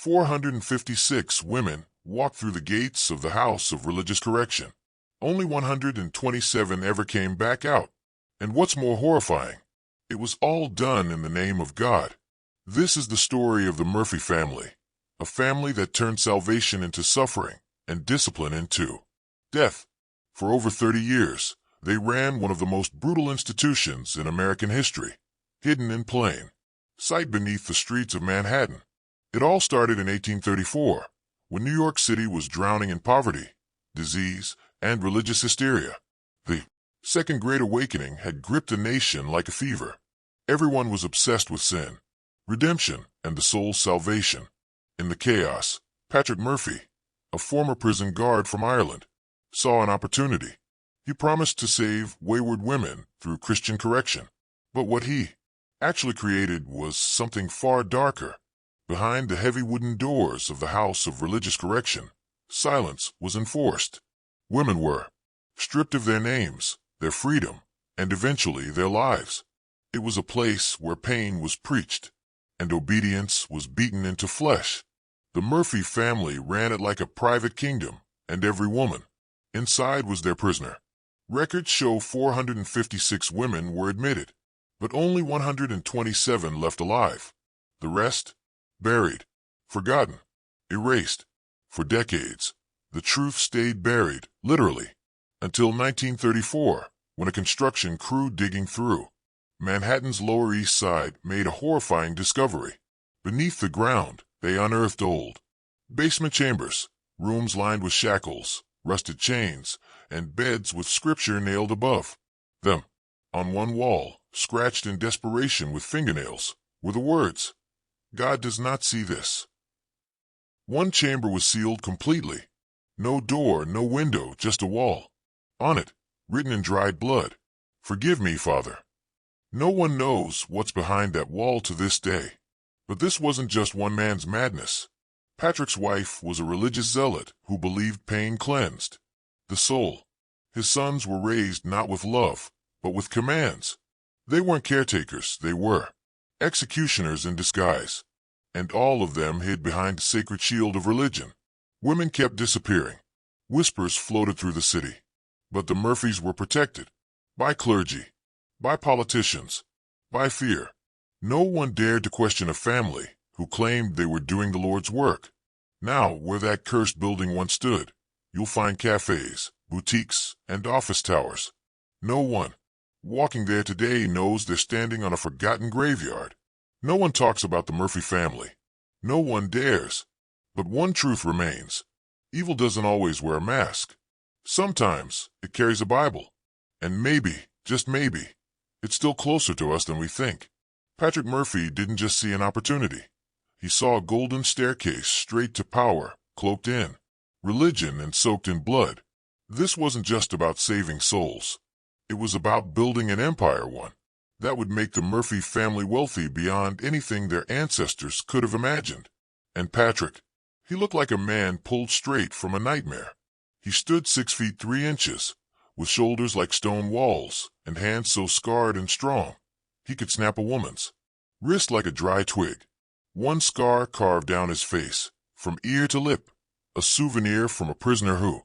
456 women walked through the gates of the House of Religious Correction. Only 127 ever came back out. And what's more horrifying, it was all done in the name of God. This is the story of the Murphy family, a family that turned salvation into suffering and discipline into death. For over 30 years, they ran one of the most brutal institutions in American history, hidden in plain sight beneath the streets of Manhattan. It all started in 1834, when New York City was drowning in poverty, disease, and religious hysteria. The Second Great Awakening had gripped the nation like a fever. Everyone was obsessed with sin, redemption, and the soul's salvation. In the chaos, Patrick Murphy, a former prison guard from Ireland, saw an opportunity. He promised to save wayward women through Christian correction. But what he actually created was something far darker. Behind the heavy wooden doors of the House of Religious Correction, silence was enforced. Women were stripped of their names, their freedom, and eventually their lives. It was a place where pain was preached, and obedience was beaten into flesh. The Murphy family ran it like a private kingdom, and every woman inside was their prisoner. Records show 456 women were admitted, but only 127 left alive. The rest, buried, forgotten, erased. For decades, the truth stayed buried, literally, until 1934, when a construction crew digging through Manhattan's Lower East Side made a horrifying discovery. Beneath the ground, they unearthed old basement chambers, rooms lined with shackles, rusted chains, and beds with scripture nailed above them. On one wall, scratched in desperation with fingernails, were the words, "God does not see this." One chamber was sealed completely. No door, no window, just a wall. On it, written in dried blood, "Forgive me, Father." No one knows what's behind that wall to this day. But this wasn't just one man's madness. Patrick's wife was a religious zealot who believed pain cleansed the soul. His sons were raised not with love, but with commands. They weren't caretakers, they were executioners in disguise. And all of them hid behind the sacred shield of religion. Women kept disappearing. Whispers floated through the city. But the Murphys were protected. By clergy. By politicians. By fear. No one dared to question a family who claimed they were doing the Lord's work. Now, where that cursed building once stood, you'll find cafes, boutiques, and office towers. No one walking there today knows they're standing on a forgotten graveyard. No one talks about the Murphy family. No one dares. But one truth remains. Evil doesn't always wear a mask. Sometimes it carries a Bible. And maybe, just maybe, it's still closer to us than we think. Patrick Murphy didn't just see an opportunity. He saw a golden staircase straight to power, cloaked in religion and soaked in blood. This wasn't just about saving souls. It was about building an empire, one that would make the Murphy family wealthy beyond anything their ancestors could have imagined. And Patrick, he looked like a man pulled straight from a nightmare. He stood 6 feet 3 inches, with shoulders like stone walls and hands so scarred and strong he could snap a woman's wrist like a dry twig. One scar carved down his face, from ear to lip, a souvenir from a prisoner who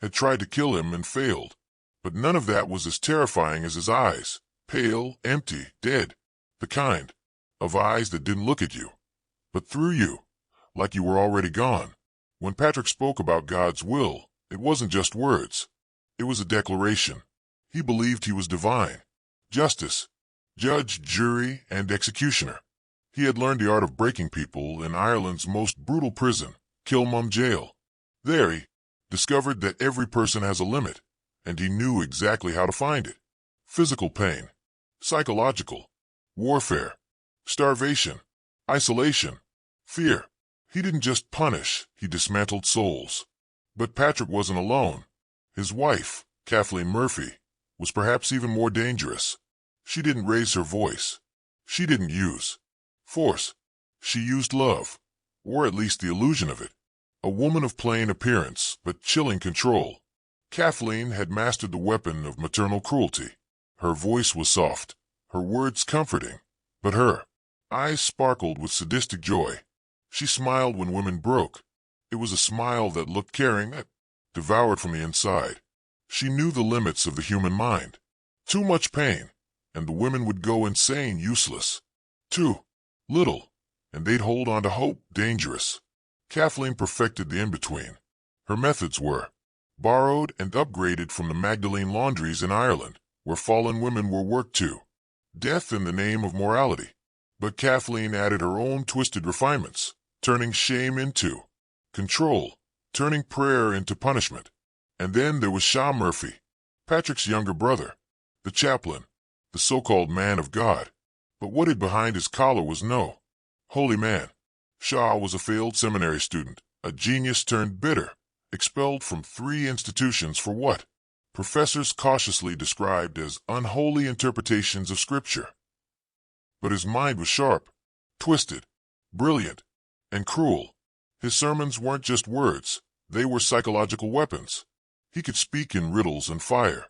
had tried to kill him and failed. But none of that was as terrifying as his eyes, pale, empty, dead, the kind of eyes that didn't look at you, but through you, like you were already gone. When Patrick spoke about God's will, it wasn't just words. It was a declaration. He believed he was divine, justice, judge, jury, and executioner. He had learned the art of breaking people in Ireland's most brutal prison, Kilmum Jail. There he discovered that every person has a limit, and he knew exactly how to find it. Physical pain, psychological, warfare, starvation, isolation, fear. He didn't just punish, he dismantled souls. But Patrick wasn't alone. His wife, Kathleen Murphy, was perhaps even more dangerous. She didn't raise her voice. She didn't use force. She used love, or at least the illusion of it. A woman of plain appearance, but chilling control. Kathleen had mastered the weapon of maternal cruelty. Her voice was soft, her words comforting, but her eyes sparkled with sadistic joy. She smiled when women broke. It was a smile that looked caring, that devoured from the inside. She knew the limits of the human mind. Too much pain, and the women would go insane, useless. Too little, and they'd hold on to hope, dangerous. Kathleen perfected the in-between. Her methods were borrowed and upgraded from the Magdalene laundries in Ireland, where fallen women were worked to death in the name of morality. But Kathleen added her own twisted refinements, turning shame into control, turning prayer into punishment. And then there was Shaw Murphy, Patrick's younger brother, the chaplain, the so-called man of God. But what hid behind his collar was no holy man. Shaw was a failed seminary student, a genius turned bitter, expelled from 3 institutions for what professors cautiously described as unholy interpretations of Scripture. But his mind was sharp, twisted, brilliant, and cruel. His sermons weren't just words, they were psychological weapons. He could speak in riddles and fire,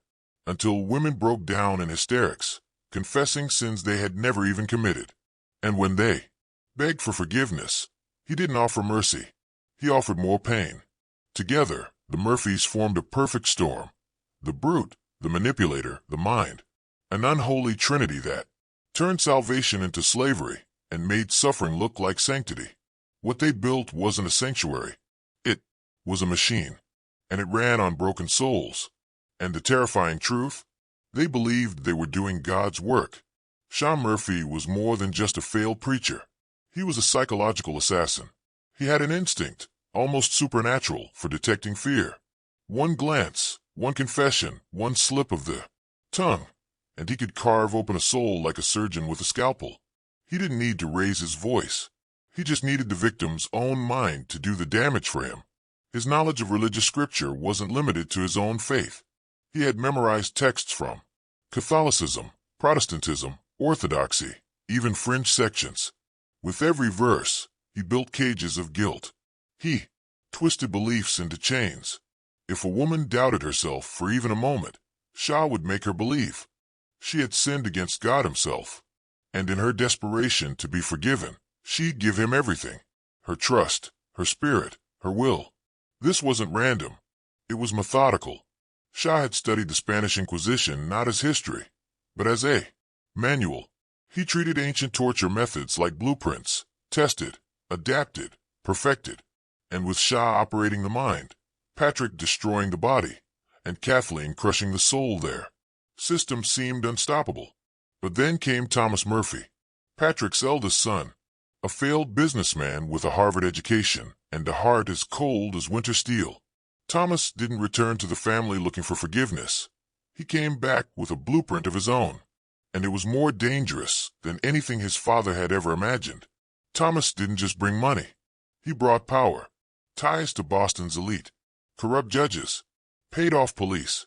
until women broke down in hysterics, confessing sins they had never even committed. And when they begged for forgiveness, he didn't offer mercy. He offered more pain. Together, the Murphys formed a perfect storm. The brute, the manipulator, the mind. An unholy trinity that turned salvation into slavery and made suffering look like sanctity. What they built wasn't a sanctuary. It was a machine, and it ran on broken souls. And the terrifying truth? They believed they were doing God's work. Shaw Murphy was more than just a failed preacher. He was a psychological assassin. He had an instinct, almost supernatural, for detecting fear. One glance, one confession, one slip of the tongue, and he could carve open a soul like a surgeon with a scalpel. He didn't need to raise his voice. He just needed the victim's own mind to do the damage for him. His knowledge of religious scripture wasn't limited to his own faith. He had memorized texts from Catholicism, Protestantism, Orthodoxy, even fringe sections. With every verse, he built cages of guilt. He twisted beliefs into chains. If a woman doubted herself for even a moment, Shaw would make her believe she had sinned against God himself. And in her desperation to be forgiven, she'd give him everything. Her trust, her spirit, her will. This wasn't random. It was methodical. Shaw had studied the Spanish Inquisition not as history, but as a manual. He treated ancient torture methods like blueprints, tested, adapted, perfected. And with Shaw operating the mind, Patrick destroying the body, and Kathleen crushing the soul there, system seemed unstoppable. But then came Thomas Murphy, Patrick's eldest son, a failed businessman with a Harvard education and a heart as cold as winter steel. Thomas didn't return to the family looking for forgiveness. He came back with a blueprint of his own, and it was more dangerous than anything his father had ever imagined. Thomas didn't just bring money. He brought power, ties to Boston's elite, corrupt judges, paid-off police,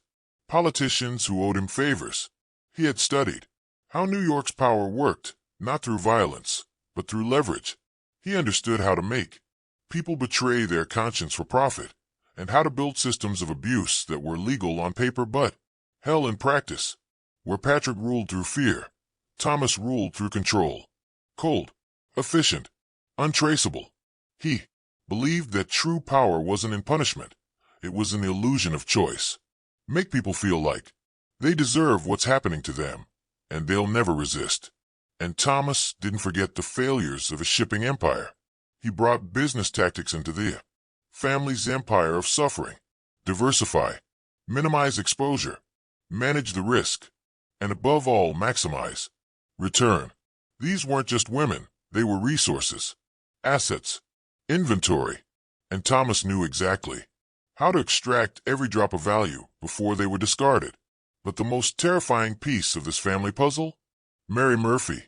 politicians who owed him favors. He had studied how New York's power worked, not through violence, but through leverage. He understood how to make people betray their conscience for profit, and how to build systems of abuse that were legal on paper but hell in practice. Where Patrick ruled through fear, Thomas ruled through control. Cold, efficient, untraceable. He believed that true power wasn't in punishment. It was in the illusion of choice. Make people feel like they deserve what's happening to them, and they'll never resist. And Thomas didn't forget the failures of his shipping empire. He brought business tactics into the family's empire of suffering. Diversify, minimize exposure, manage the risk, and above all, maximize return. These weren't just women, they were resources, assets, inventory, and Thomas knew exactly how to extract every drop of value before they were discarded. But the most terrifying piece of this family puzzle? Mary Murphy,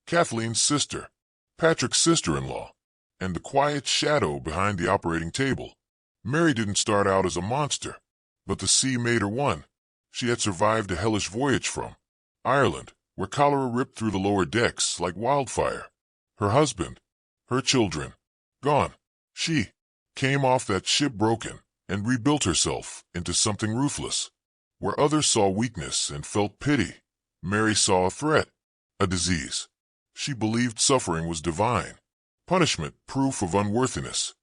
Kathleen's sister, Patrick's sister-in-law, and the quiet shadow behind the operating table. Mary didn't start out as a monster, but the sea made her one. She had survived a hellish voyage from Ireland, where cholera ripped through the lower decks like wildfire. Her husband, her children, gone. She came off that ship broken and rebuilt herself into something ruthless. Where others saw weakness and felt pity, Mary saw a threat, a disease. She believed suffering was divine. punishment proof of unworthiness.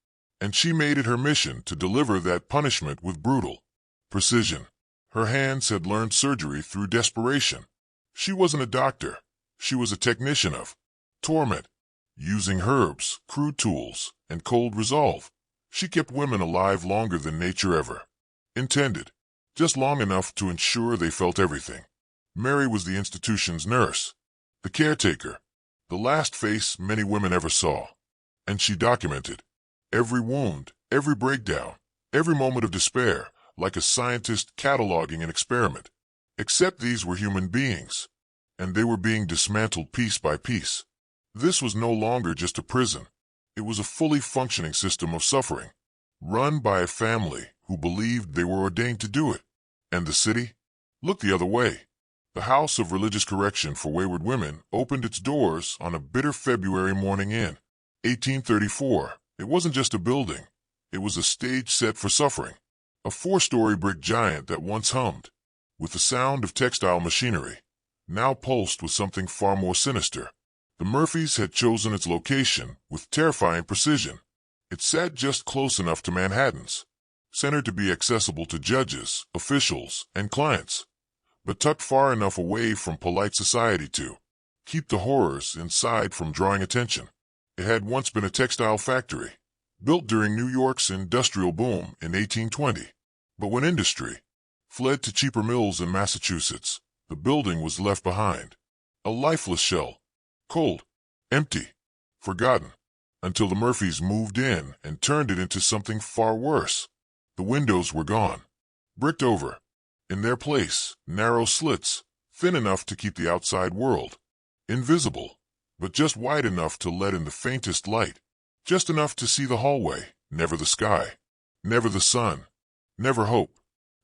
And she made it her mission to deliver that punishment with brutal precision. Her hands had learned surgery through desperation. She wasn't a doctor. She was a technician of torment. Using herbs, crude tools, and cold resolve, she kept women alive longer than nature ever intended, just long enough to ensure they felt everything. Mary was the institution's nurse, the caretaker, the last face many women ever saw. And she documented every wound, every breakdown, every moment of despair, like a scientist cataloging an experiment. Except these were human beings, and they were being dismantled piece by piece. This was no longer just a prison. It was a fully functioning system of suffering, run by a family who believed they were ordained to do it. And the city looked the other way. The House of Religious Correction for Wayward Women opened its doors on a bitter February morning in 1834. It wasn't just a building. It was a stage set for suffering. A 4-story brick giant that once hummed with the sound of textile machinery, now pulsed with something far more sinister. The Murphys had chosen its location with terrifying precision. It sat just close enough to Manhattan's center to be accessible to judges, officials, and clients, but tucked far enough away from polite society to keep the horrors inside from drawing attention. It had once been a textile factory, built during New York's industrial boom in 1820. But when industry fled to cheaper mills in Massachusetts, the building was left behind, a lifeless shell, cold, empty, forgotten, until the Murphys moved in and turned it into something far worse. The windows were gone, bricked over. In their place, narrow slits, thin enough to keep the outside world invisible, but just wide enough to let in the faintest light, just enough to see the hallway, never the sky, never the sun, never hope.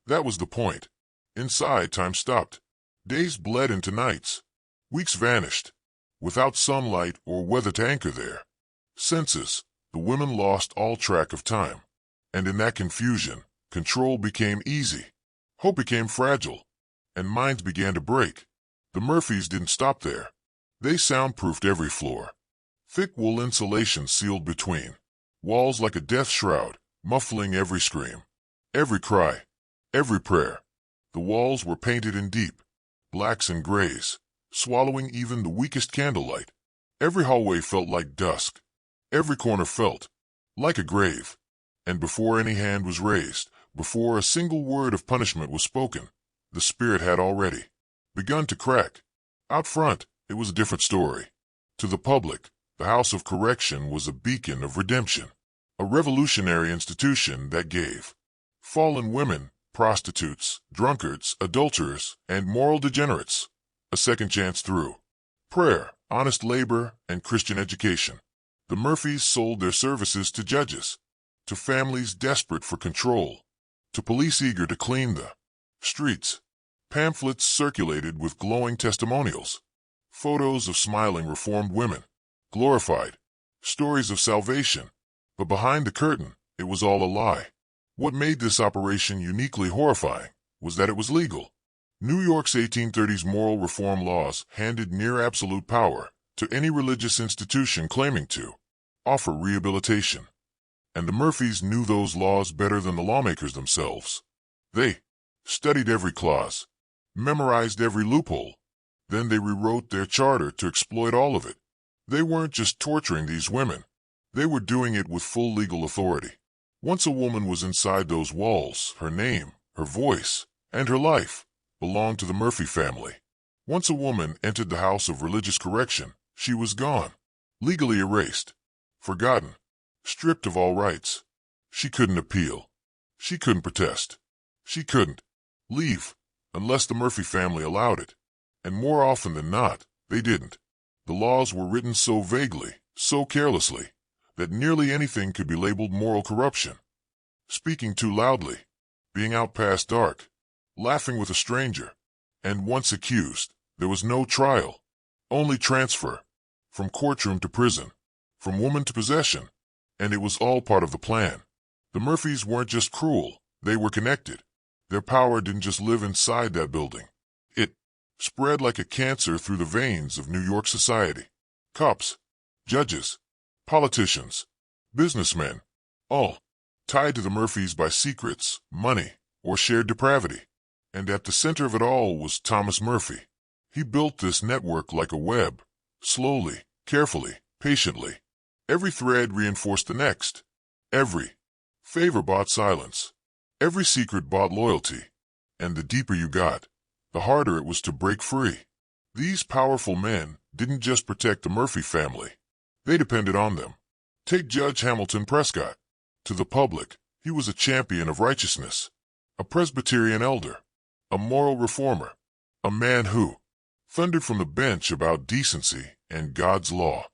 That was the point. Inside, time stopped. Days bled into nights. Weeks vanished, without sunlight or weather to anchor there. Senses, the women lost all track of time. And in that confusion, control became easy. Hope became fragile, and minds began to break. The Murphys didn't stop there. They soundproofed every floor. Thick wool insulation sealed between. Walls like a death shroud, muffling every scream, every cry, every prayer. The walls were painted in deep blacks and grays, swallowing even the weakest candlelight. Every hallway felt like dusk. Every corner felt like a grave. And before any hand was raised, before a single word of punishment was spoken, the spirit had already begun to crack. Out front, it was a different story. To the public, the House of Correction was a beacon of redemption, a revolutionary institution that gave fallen women, prostitutes, drunkards, adulterers, and moral degenerates a second chance through prayer, honest labor, and Christian education. The Murphys sold their services to judges, to families desperate for control, to police eager to clean the streets. Pamphlets circulated with glowing testimonials, photos of smiling reformed women, glorified stories of salvation. But behind the curtain, it was all a lie. What made this operation uniquely horrifying was that it was legal. New York's 1830s moral reform laws handed near absolute power to any religious institution claiming to offer rehabilitation. And the Murphys knew those laws better than the lawmakers themselves. They studied every clause, memorized every loophole. Then they rewrote their charter to exploit all of it. They weren't just torturing these women. They were doing it with full legal authority. Once a woman was inside those walls, her name, her voice, and her life belonged to the Murphy family. Once a woman entered the House of Religious Correction, she was gone, legally erased, forgotten, stripped of all rights. She couldn't appeal. She couldn't protest. She couldn't leave unless the Murphy family allowed it. And more often than not, they didn't. The laws were written so vaguely, so carelessly, that nearly anything could be labeled moral corruption. Speaking too loudly, being out past dark, laughing with a stranger, and once accused, there was no trial, only transfer, from courtroom to prison, from woman to possession, and it was all part of the plan. The Murphys weren't just cruel, they were connected. Their power didn't just live inside that building. It spread like a cancer through the veins of New York society. Cops, judges, politicians, businessmen, all tied to the Murphys by secrets, money, or shared depravity. And at the center of it all was Thomas Murphy. He built this network like a web, slowly, carefully, patiently. Every thread reinforced the next. Every favor bought silence. Every secret bought loyalty. And the deeper you got, the harder it was to break free. These powerful men didn't just protect the Murphy family. They depended on them. Take Judge Hamilton Prescott. To the public, he was a champion of righteousness, a Presbyterian elder, a moral reformer, a man who thundered from the bench about decency and God's law.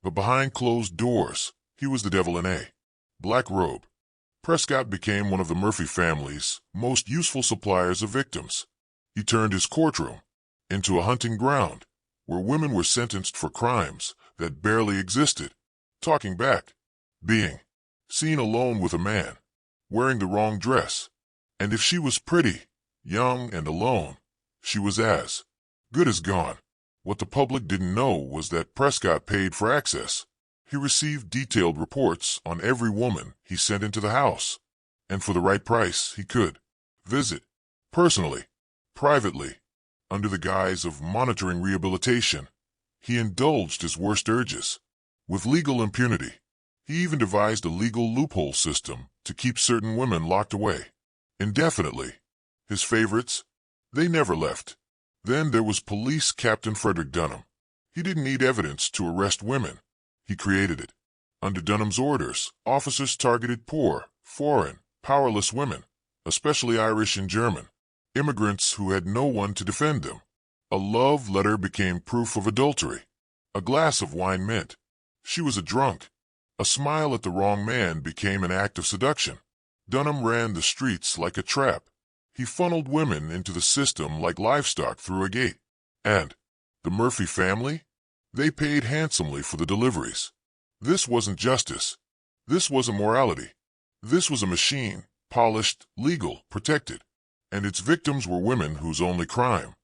But behind closed doors, he was the devil in a black robe. Prescott became one of the Murphy family's most useful suppliers of victims. He turned his courtroom into a hunting ground where women were sentenced for crimes that barely existed, talking back, being seen alone with a man, wearing the wrong dress. And if she was pretty, young, and alone, she was as good as gone. What the public didn't know was that Prescott paid for access. He received detailed reports on every woman he sent into the house, and for the right price he could visit, personally, privately, under the guise of monitoring rehabilitation. He indulged his worst urges, with legal impunity. He even devised a legal loophole system to keep certain women locked away indefinitely. His favorites? They never left. Then there was Police Captain Frederick Dunham. He didn't need evidence to arrest women. He created it. Under Dunham's orders, officers targeted poor, foreign, powerless women, especially Irish and German, immigrants who had no one to defend them. A love letter became proof of adultery. A glass of wine meant she was a drunk. A smile at the wrong man became an act of seduction. Dunham ran the streets like a trap. He funneled women into the system like livestock through a gate. And the Murphy family? They paid handsomely for the deliveries. This wasn't justice. This wasn't morality. This was a machine, polished, legal, protected. And its victims were women whose only crime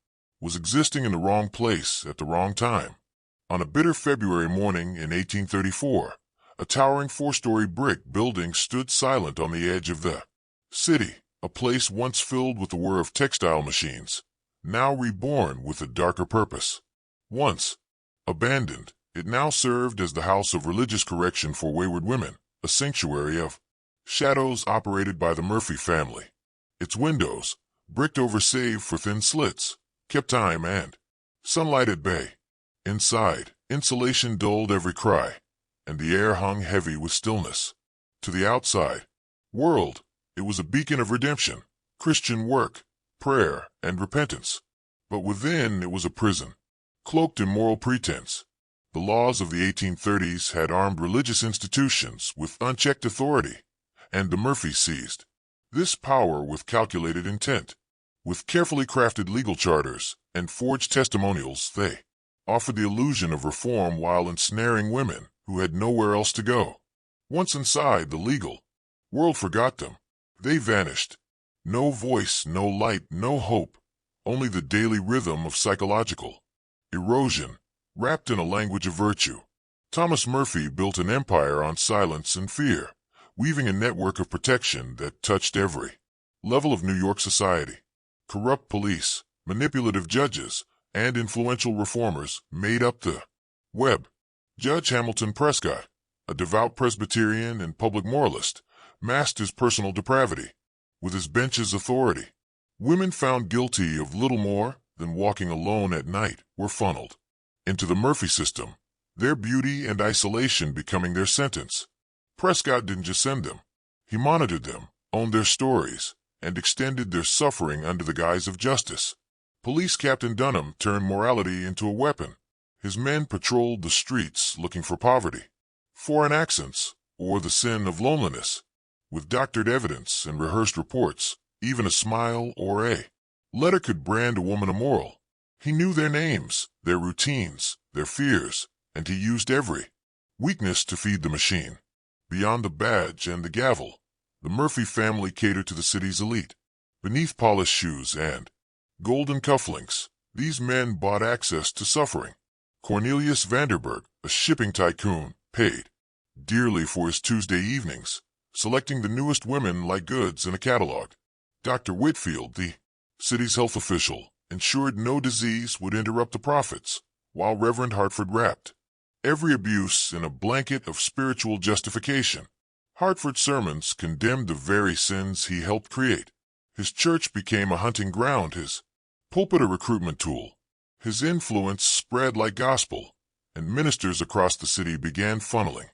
was existing in the wrong place at the wrong time. On a bitter February morning in 1834, a towering four-story brick building stood silent on the edge of the city, a place once filled with the whir of textile machines, now reborn with a darker purpose. Once abandoned, it now served as the house of religious correction for wayward women, a sanctuary of shadows operated by the Murphy family. Its windows, bricked over save for thin slits, kept time and sunlight at bay. Inside, insulation dulled every cry, and the air hung heavy with stillness. To the outside world, it was a beacon of redemption, Christian work, prayer, and repentance. But within it was a prison, cloaked in moral pretense. The laws of the 1830s had armed religious institutions with unchecked authority, and the Murphys seized this power with calculated intent. With carefully crafted legal charters and forged testimonials, they offered the illusion of reform while ensnaring women who had nowhere else to go. Once inside the legal world forgot them. They vanished. No voice, no light, no hope, only the daily rhythm of psychological erosion, wrapped in a language of virtue. Thomas Murphy built an empire on silence and fear, weaving a network of protection that touched every level of New York society. Corrupt police, manipulative judges, and influential reformers made up the web. Judge Hamilton Prescott, a devout Presbyterian and public moralist, masked his personal depravity with his bench's authority. Women found guilty of little more than walking alone at night were funneled into the Murphy system, their beauty and isolation becoming their sentence. Prescott didn't just send them. He monitored them, owned their stories, and extended their suffering under the guise of justice. Police Captain Dunham turned morality into a weapon. His men patrolled the streets looking for poverty, foreign accents, or the sin of loneliness. With doctored evidence and rehearsed reports, even a smile or a letter could brand a woman immoral. He knew their names, their routines, their fears, and he used every weakness to feed the machine. Beyond the badge and the gavel, the Murphy family catered to the city's elite. Beneath polished shoes and golden cufflinks, these men bought access to suffering. Cornelius Vanderburg, a shipping tycoon, paid dearly for his Tuesday evenings, selecting the newest women like goods in a catalog. Dr. Whitfield, the city's health official, ensured no disease would interrupt the profits, while Reverend Hartford wrapped every abuse in a blanket of spiritual justification. Hartford's sermons condemned the very sins he helped create. His church became a hunting ground, his pulpit a recruitment tool. His influence spread like gospel, and ministers across the city began funneling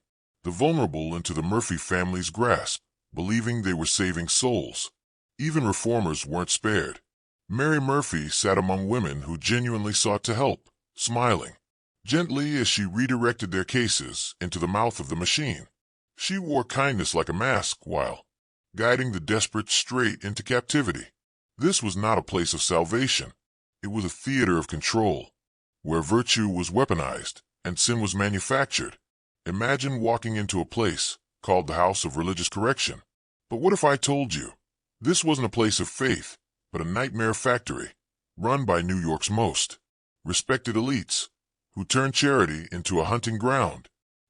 the vulnerable into the Murphy family's grasp, believing they were saving souls. Even reformers weren't spared. Mary Murphy sat among women who genuinely sought to help, smiling gently as she redirected their cases into the mouth of the machine. She wore kindness like a mask while guiding the desperate straight into captivity. This was not a place of salvation. It was a theater of control, where virtue was weaponized and sin was manufactured. Imagine walking into a place called the House of Religious Correction. But what if I told you this wasn't a place of faith, but a nightmare factory, run by New York's most respected elites, who turned charity into a hunting ground?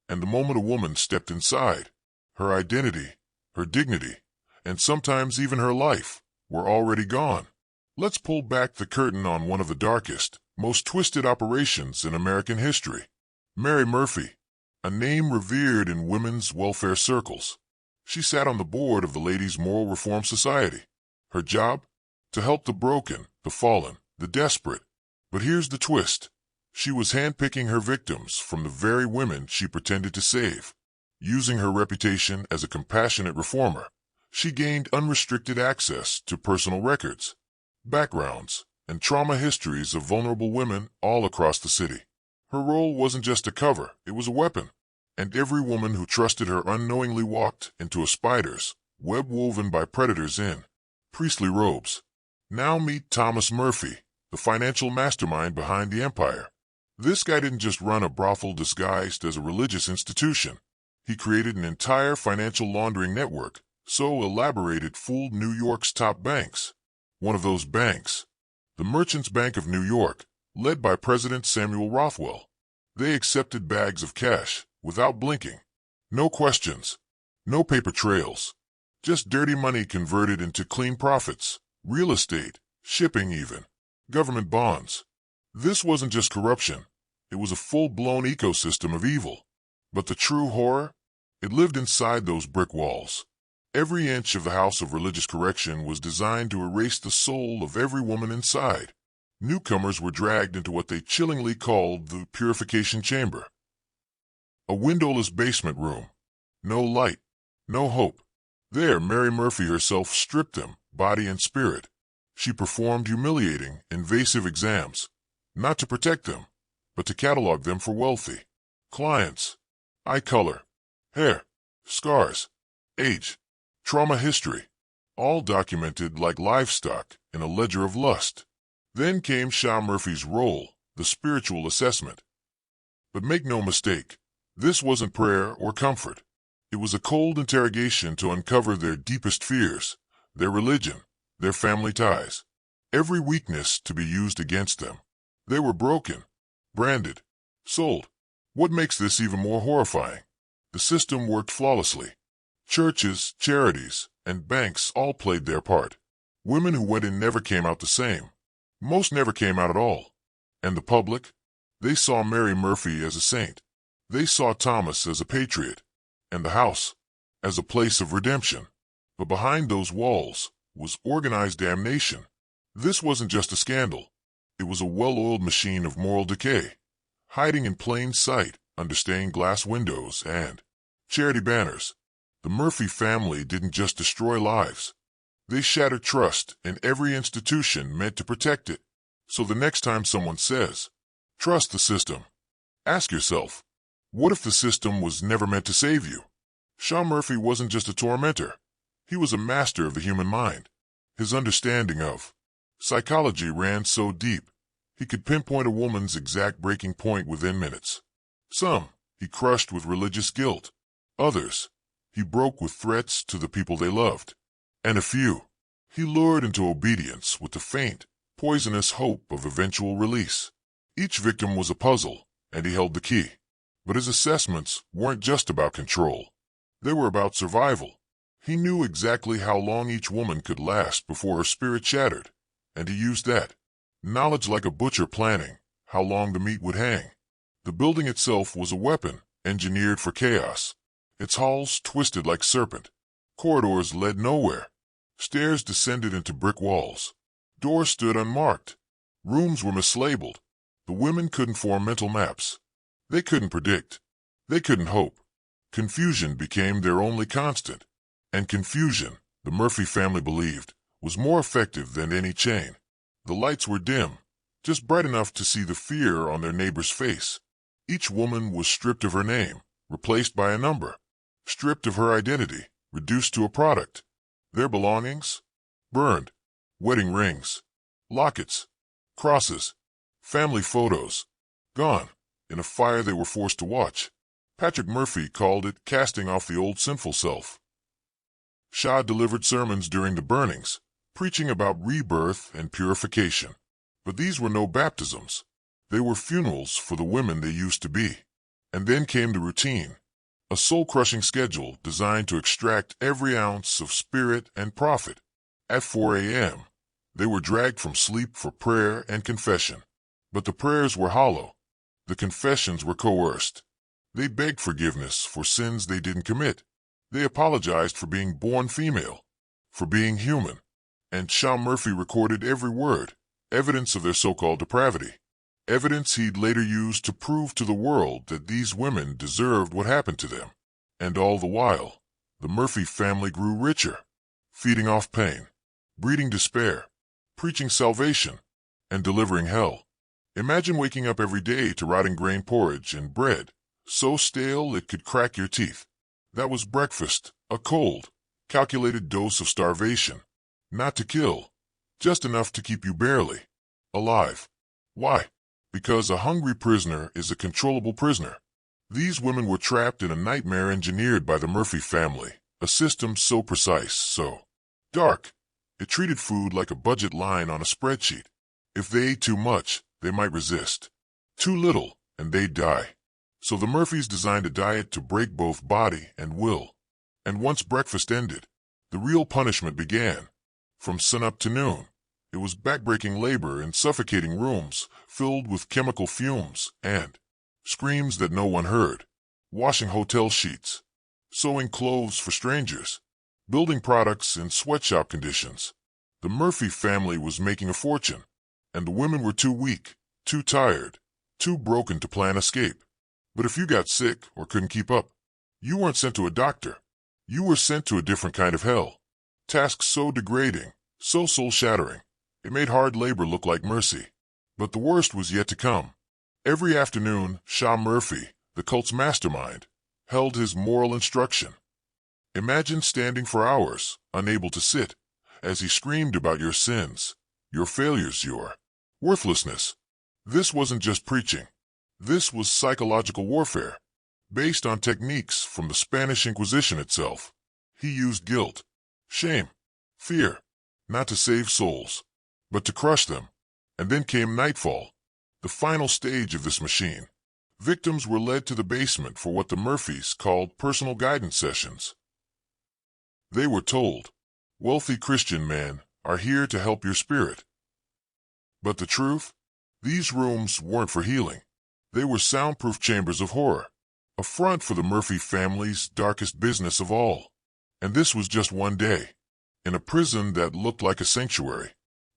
And the moment a woman stepped inside, her identity, her dignity, and sometimes even her life were already gone. Let's pull back the curtain on one of the darkest, most twisted operations in American history. Mary Murphy, a name revered in women's welfare circles. She sat on the board of the Ladies' Moral Reform Society. Her job? To help the broken, the fallen, the desperate. But here's the twist. She was handpicking her victims from the very women she pretended to save. Using her reputation as a compassionate reformer, she gained unrestricted access to personal records, backgrounds, and trauma histories of vulnerable women all across the city. Her role wasn't just a cover, it was a weapon. And every woman who trusted her unknowingly walked into a spider's web woven by predators in priestly robes. Now meet Thomas Murphy, the financial mastermind behind the empire. This guy didn't just run a brothel disguised as a religious institution. He created an entire financial laundering network so elaborate it fooled New York's top banks. One of those banks, the Merchants Bank of New York, led by President Samuel Rothwell. They accepted bags of cash without blinking. No questions, no paper trails, just dirty money converted into clean profits, real estate, shipping even, government bonds. This wasn't just corruption. It was a full-blown ecosystem of evil. But the true horror? It lived inside those brick walls. Every inch of the House of Religious Correction was designed to erase the soul of every woman inside. Newcomers were dragged into what they chillingly called the purification chamber. A windowless basement room. No light, no hope. There, Mary Murphy herself stripped them, body and spirit. She performed humiliating, invasive exams, not to protect them, but to catalog them for wealthy clients. Eye color, hair, scars, age, trauma history, all documented like livestock in a ledger of lust. Then came Shaw Murphy's role, the spiritual assessment. But make no mistake, this wasn't prayer or comfort. It was a cold interrogation to uncover their deepest fears, their religion, their family ties, every weakness to be used against them. They were broken, branded, sold. What makes this even more horrifying? The system worked flawlessly. Churches, charities, and banks all played their part. Women who went in never came out the same. Most never came out at all. And the public? They saw Mary Murphy as a saint. They saw Thomas as a patriot, and the house as a place of redemption. But behind those walls was organized damnation. This wasn't just a scandal. It was a well-oiled machine of moral decay, hiding in plain sight under stained glass windows and charity banners. The Murphy family didn't just destroy lives. They shattered trust in every institution meant to protect it. So the next time someone says, "Trust the system," ask yourself, what if the system was never meant to save you? Shaw Murphy wasn't just a tormentor. He was a master of the human mind. His understanding of psychology ran so deep, he could pinpoint a woman's exact breaking point within minutes. Some he crushed with religious guilt. Others he broke with threats to the people they loved. And a few he lured into obedience with the faint, poisonous hope of eventual release. Each victim was a puzzle, and he held the key. But his assessments weren't just about control. They were about survival. He knew exactly how long each woman could last before her spirit shattered, and he used that knowledge like a butcher planning how long the meat would hang. The building itself was a weapon engineered for chaos. Its halls twisted like serpent. Corridors led nowhere. Stairs descended into brick walls. Doors stood unmarked. Rooms were mislabeled. The women couldn't form mental maps. They couldn't predict. They couldn't hope. Confusion became their only constant. And confusion, the Murphy family believed, was more effective than any chain. The lights were dim, just bright enough to see the fear on their neighbor's face. Each woman was stripped of her name, replaced by a number. Stripped of her identity, reduced to a product. Their belongings? Burned. Wedding rings, lockets, crosses, family photos, gone, in a fire they were forced to watch. Patrick Murphy called it casting off the old sinful self. Shah delivered sermons during the burnings, preaching about rebirth and purification. But these were no baptisms. They were funerals for the women they used to be. And then came the routine, a soul-crushing schedule designed to extract every ounce of spirit and profit. At 4 a.m., they were dragged from sleep for prayer and confession. But the prayers were hollow. The confessions were coerced. They begged forgiveness for sins they didn't commit. They apologized for being born female, for being human. And Shah Murphy recorded every word, evidence of their so-called depravity. Evidence he'd later use to prove to the world that these women deserved what happened to them. And all the while, the Murphy family grew richer, feeding off pain, breeding despair, preaching salvation, and delivering hell. Imagine waking up every day to rotting grain porridge and bread, so stale it could crack your teeth. That was breakfast, a cold, calculated dose of starvation. Not to kill, just enough to keep you barely alive. Why? Because a hungry prisoner is a controllable prisoner. These women were trapped in a nightmare engineered by the Murphy family, a system so precise, so dark. It treated food like a budget line on a spreadsheet. If they ate too much, they might resist. Too little, and they'd die. So the Murphys designed a diet to break both body and will. And once breakfast ended, the real punishment began. From sunup to noon, it was backbreaking labor in suffocating rooms filled with chemical fumes and screams that no one heard, washing hotel sheets, sewing clothes for strangers, building products in sweatshop conditions. The Murphy family was making a fortune, and the women were too weak, too tired, too broken to plan escape. But if you got sick or couldn't keep up, you weren't sent to a doctor. You were sent to a different kind of hell. Tasks so degrading, so soul-shattering, it made hard labor look like mercy. But the worst was yet to come. Every afternoon, Shah Murphy, the cult's mastermind, held his moral instruction. Imagine standing for hours, unable to sit, as he screamed about your sins, your failures, your worthlessness. This wasn't just preaching. This was psychological warfare, based on techniques from the Spanish Inquisition itself. He used guilt, shame, fear, not to save souls, but to crush them. And then came nightfall, the final stage of this machine. Victims were led to the basement for what the Murphys called personal guidance sessions. They were told, wealthy Christian men are here to help your spirit. But the truth? These rooms weren't for healing. They were soundproof chambers of horror, a front for the Murphy family's darkest business of all. And this was just one day, in a prison that looked like a sanctuary,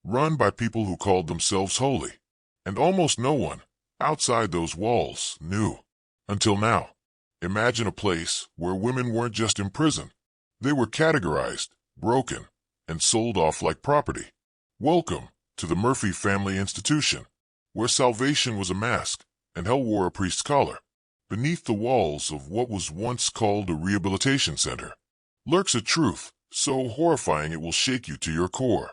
run by people who called themselves holy. And almost no one, outside those walls, knew. Until now. Imagine a place where women weren't just imprisoned. They were categorized, broken, and sold off like property. Welcome to the Murphy Family Institution, where salvation was a mask and hell wore a priest's collar. Beneath the walls of what was once called a rehabilitation center lurks a truth so horrifying it will shake you to your core.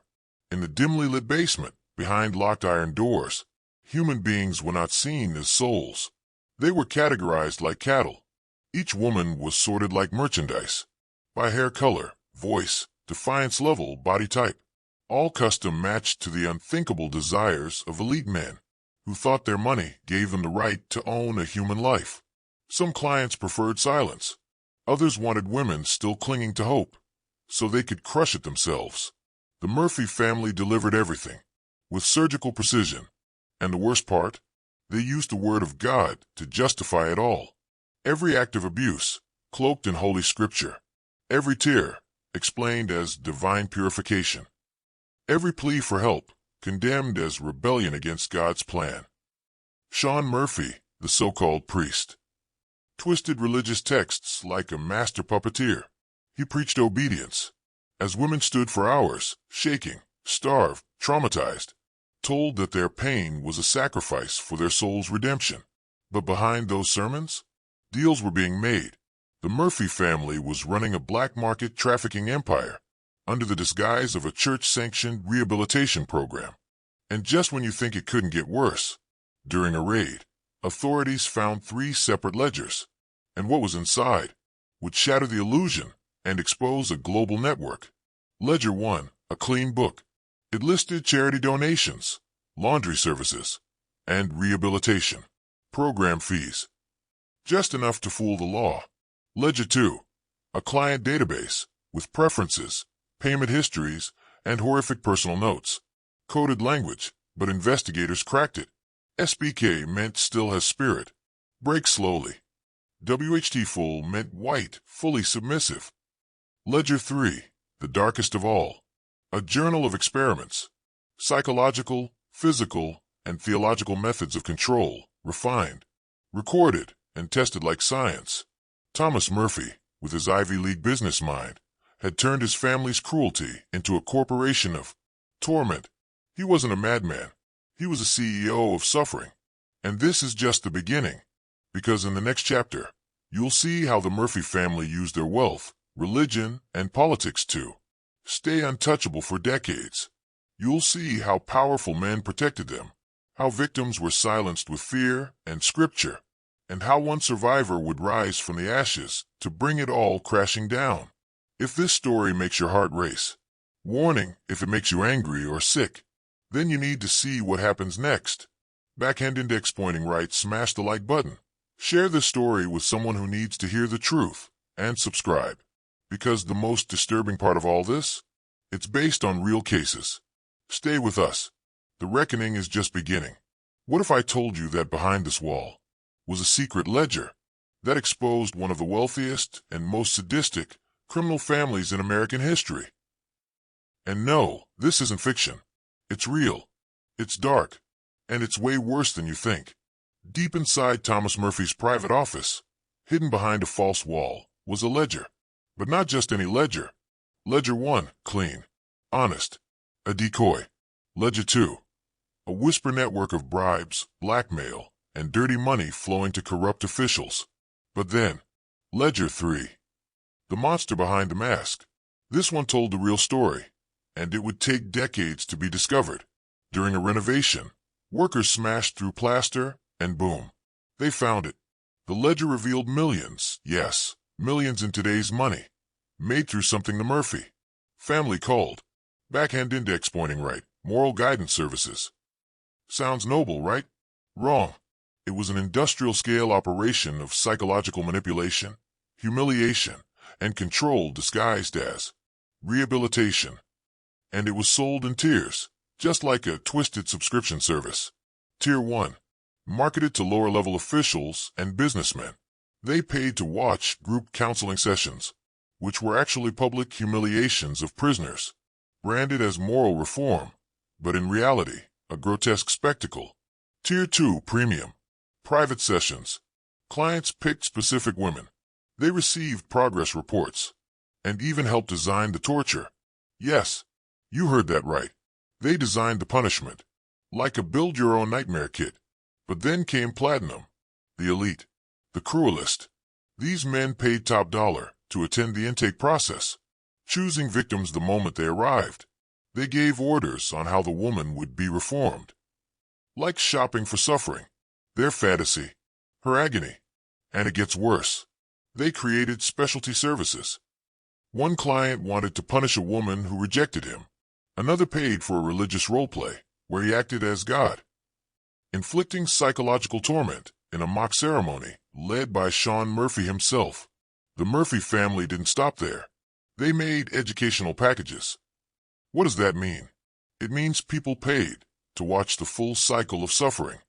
In the dimly lit basement, behind locked iron doors, human beings were not seen as souls. They were categorized like cattle. Each woman was sorted like merchandise, by hair color, voice, defiance level, body type, all custom matched to the unthinkable desires of elite men who thought their money gave them the right to own a human life. Some clients preferred silence. Others wanted women still clinging to hope, so they could crush it themselves. The Murphy family delivered everything, with surgical precision. And the worst part? They used the word of God to justify it all. Every act of abuse, cloaked in Holy Scripture. Every tear, explained as divine purification. Every plea for help, condemned as rebellion against God's plan. Sean Murphy, the so-called priest, twisted religious texts like a master puppeteer. He preached obedience, as women stood for hours, shaking, starved, traumatized, told that their pain was a sacrifice for their soul's redemption. But behind those sermons, deals were being made. The Murphy family was running a black market trafficking empire under the disguise of a church-sanctioned rehabilitation program. And just when you think it couldn't get worse, during a raid, authorities found 3 separate ledgers, and what was inside would shatter the illusion and expose a global network. Ledger 1, a clean book. It listed charity donations, laundry services, and rehabilitation program fees. Just enough to fool the law. Ledger 2, a client database with preferences, payment histories, and horrific personal notes. Coded language, but investigators cracked it. SBK meant still has spirit. Break slowly. WHT full meant white, fully submissive. Ledger 3, the darkest of all. A journal of experiments. Psychological, physical, and theological methods of control, refined, recorded, and tested like science. Thomas Murphy, with his Ivy League business mind, had turned his family's cruelty into a corporation of torment. He wasn't a madman. He was a CEO of suffering. And this is just the beginning, because in the next chapter, you'll see how the Murphy family used their wealth, religion, and politics to stay untouchable for decades. You'll see how powerful men protected them, how victims were silenced with fear and scripture, and how one survivor would rise from the ashes to bring it all crashing down. If this story makes your heart race, warning if it makes you angry or sick, then you need to see what happens next. Backhand index pointing right, smash the like button. Share this story with someone who needs to hear the truth, and subscribe. Because the most disturbing part of all this? It's based on real cases. Stay with us. The reckoning is just beginning. What if I told you that behind this wall was a secret ledger that exposed one of the wealthiest and most sadistic criminal families in American history? And no, this isn't fiction. It's real. It's dark. And it's way worse than you think. Deep inside Thomas Murphy's private office, hidden behind a false wall, was a ledger. But not just any ledger. Ledger 1, clean, honest, a decoy. Ledger 2, a whisper network of bribes, blackmail, and dirty money flowing to corrupt officials. But then, Ledger 3, the monster behind the mask. This one told the real story, and it would take decades to be discovered. During a renovation, workers smashed through plaster, and boom, they found it. The ledger revealed millions, yes, millions in today's money, made through something the Murphy family called backhand index pointing right, moral guidance services. Sounds noble, right? Wrong. It was an industrial-scale operation of psychological manipulation, humiliation, and control disguised as rehabilitation. And it was sold in tiers, just like a twisted subscription service. Tier 1, marketed to lower-level officials and businessmen. They paid to watch group counseling sessions, which were actually public humiliations of prisoners, branded as moral reform, but in reality, a grotesque spectacle. Tier 2, premium, private sessions. Clients picked specific women. They received progress reports, and even helped design the torture. Yes, you heard that right. They designed the punishment, like a build-your-own-nightmare kit. But then came Platinum, the elite, the cruelest. These men paid top dollar to attend the intake process, choosing victims the moment they arrived. They gave orders on how the woman would be reformed. Like shopping for suffering, their fantasy, her agony. And it gets worse. They created specialty services. One client wanted to punish a woman who rejected him. Another paid for a religious role play, where he acted as God, inflicting psychological torment in a mock ceremony led by Sean Murphy himself. The Murphy family didn't stop there. They made educational packages. What does that mean? It means people paid to watch the full cycle of suffering,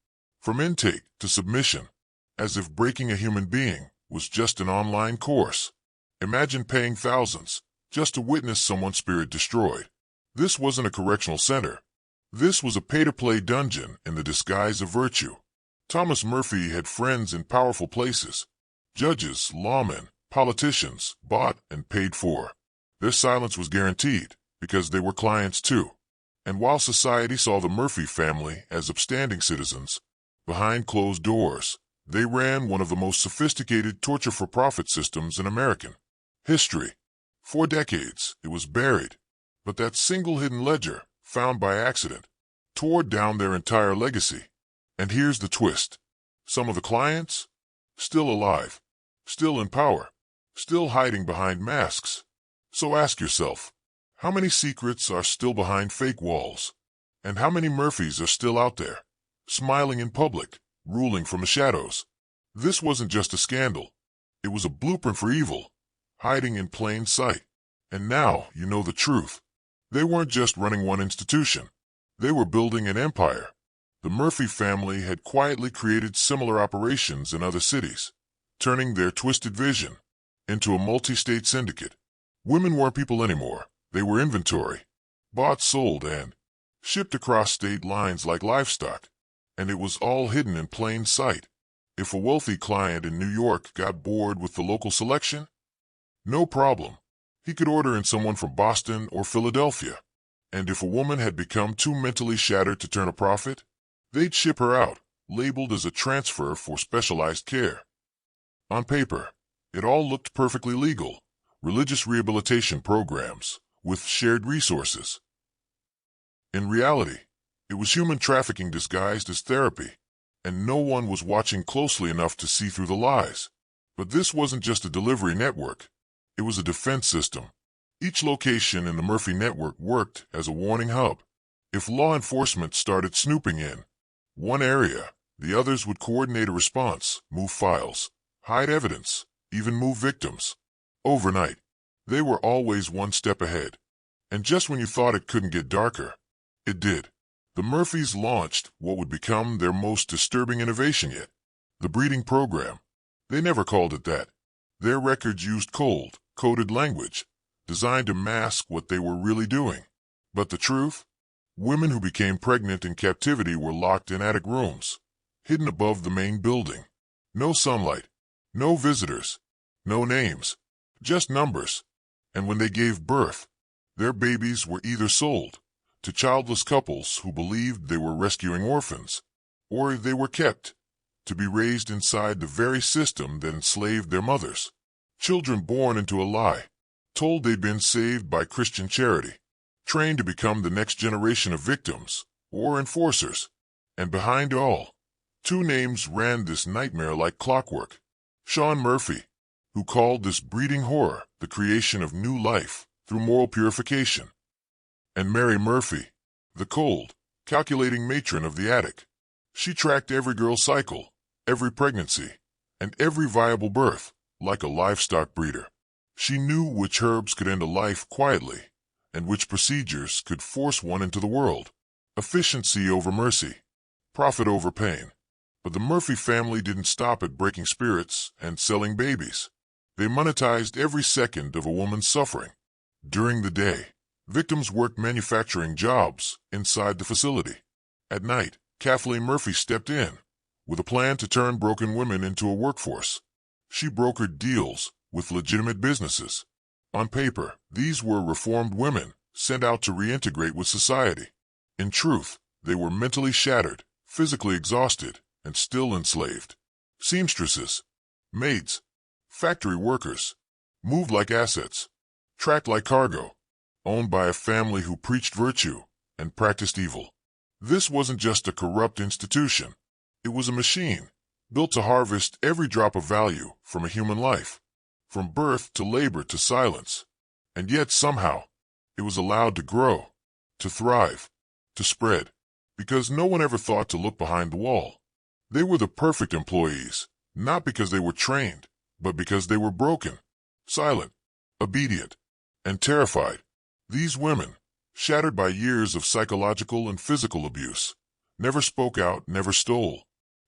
from intake to submission, as if breaking a human being was just an online course. Imagine paying thousands just to witness someone's spirit destroyed. This wasn't a correctional center. This was a pay-to-play dungeon in the disguise of virtue. Thomas Murphy had friends in powerful places. Judges, lawmen, politicians, bought and paid for. Their silence was guaranteed because they were clients too. And while society saw the Murphy family as upstanding citizens, behind closed doors, they ran one of the most sophisticated torture-for-profit systems in American history. For decades, it was buried, but that single hidden ledger, found by accident, tore down their entire legacy. And here's the twist. Some of the clients? Still alive, still in power, still hiding behind masks. So ask yourself, how many secrets are still behind fake walls? And how many Murphys are still out there, smiling in public, ruling from the shadows? This wasn't just a scandal. It was a blueprint for evil, hiding in plain sight. And now you know the truth. They weren't just running one institution. They were building an empire. The Murphy family had quietly created similar operations in other cities, turning their twisted vision into a multi-state syndicate. Women weren't people anymore. They were inventory, bought, sold, and shipped across state lines like livestock. And it was all hidden in plain sight. If a wealthy client in New York got bored with the local selection, no problem. He could order in someone from Boston or Philadelphia. And if a woman had become too mentally shattered to turn a profit, they'd ship her out, labeled as a transfer for specialized care. On paper, it all looked perfectly legal. Religious rehabilitation programs with shared resources. In reality, it was human trafficking disguised as therapy, and no one was watching closely enough to see through the lies. But this wasn't just a delivery network. It was a defense system. Each location in the Murphy network worked as a warning hub. If law enforcement started snooping in one area, the others would coordinate a response, move files, hide evidence, even move victims. Overnight, they were always one step ahead. And just when you thought it couldn't get darker, it did. The Murphys launched what would become their most disturbing innovation yet, the breeding program. They never called it that. Their records used cold, coded language, designed to mask what they were really doing. But the truth? Women who became pregnant in captivity were locked in attic rooms, hidden above the main building. No sunlight, no visitors, no names, just numbers. And when they gave birth, their babies were either sold to childless couples who believed they were rescuing orphans, or they were kept to be raised inside the very system that enslaved their mothers. Children born into a lie, told they'd been saved by Christian charity, trained to become the next generation of victims or enforcers. And behind it all, two names ran this nightmare like clockwork. Sean Murphy, who called this breeding horror the creation of new life through moral purification, and Mary Murphy, the cold, calculating matron of the attic. She tracked every girl's cycle, every pregnancy, and every viable birth, like a livestock breeder. She knew which herbs could end a life quietly, and which procedures could force one into the world. Efficiency over mercy, profit over pain. But the Murphy family didn't stop at breaking spirits and selling babies. They monetized every second of a woman's suffering. During the day, victims worked manufacturing jobs inside the facility. At night, Kathleen Murphy stepped in with a plan to turn broken women into a workforce. She brokered deals with legitimate businesses. On paper, these were reformed women sent out to reintegrate with society. In truth, they were mentally shattered, physically exhausted, and still enslaved. Seamstresses, maids, factory workers, moved like assets, tracked like cargo, owned by a family who preached virtue and practiced evil. This wasn't just a corrupt institution. It was a machine, built to harvest every drop of value from a human life, from birth to labor to silence. And yet somehow, it was allowed to grow, to thrive, to spread, because no one ever thought to look behind the wall. They were the perfect employees, not because they were trained, but because they were broken, silent, obedient, and terrified. These women, shattered by years of psychological and physical abuse, never spoke out, never stole,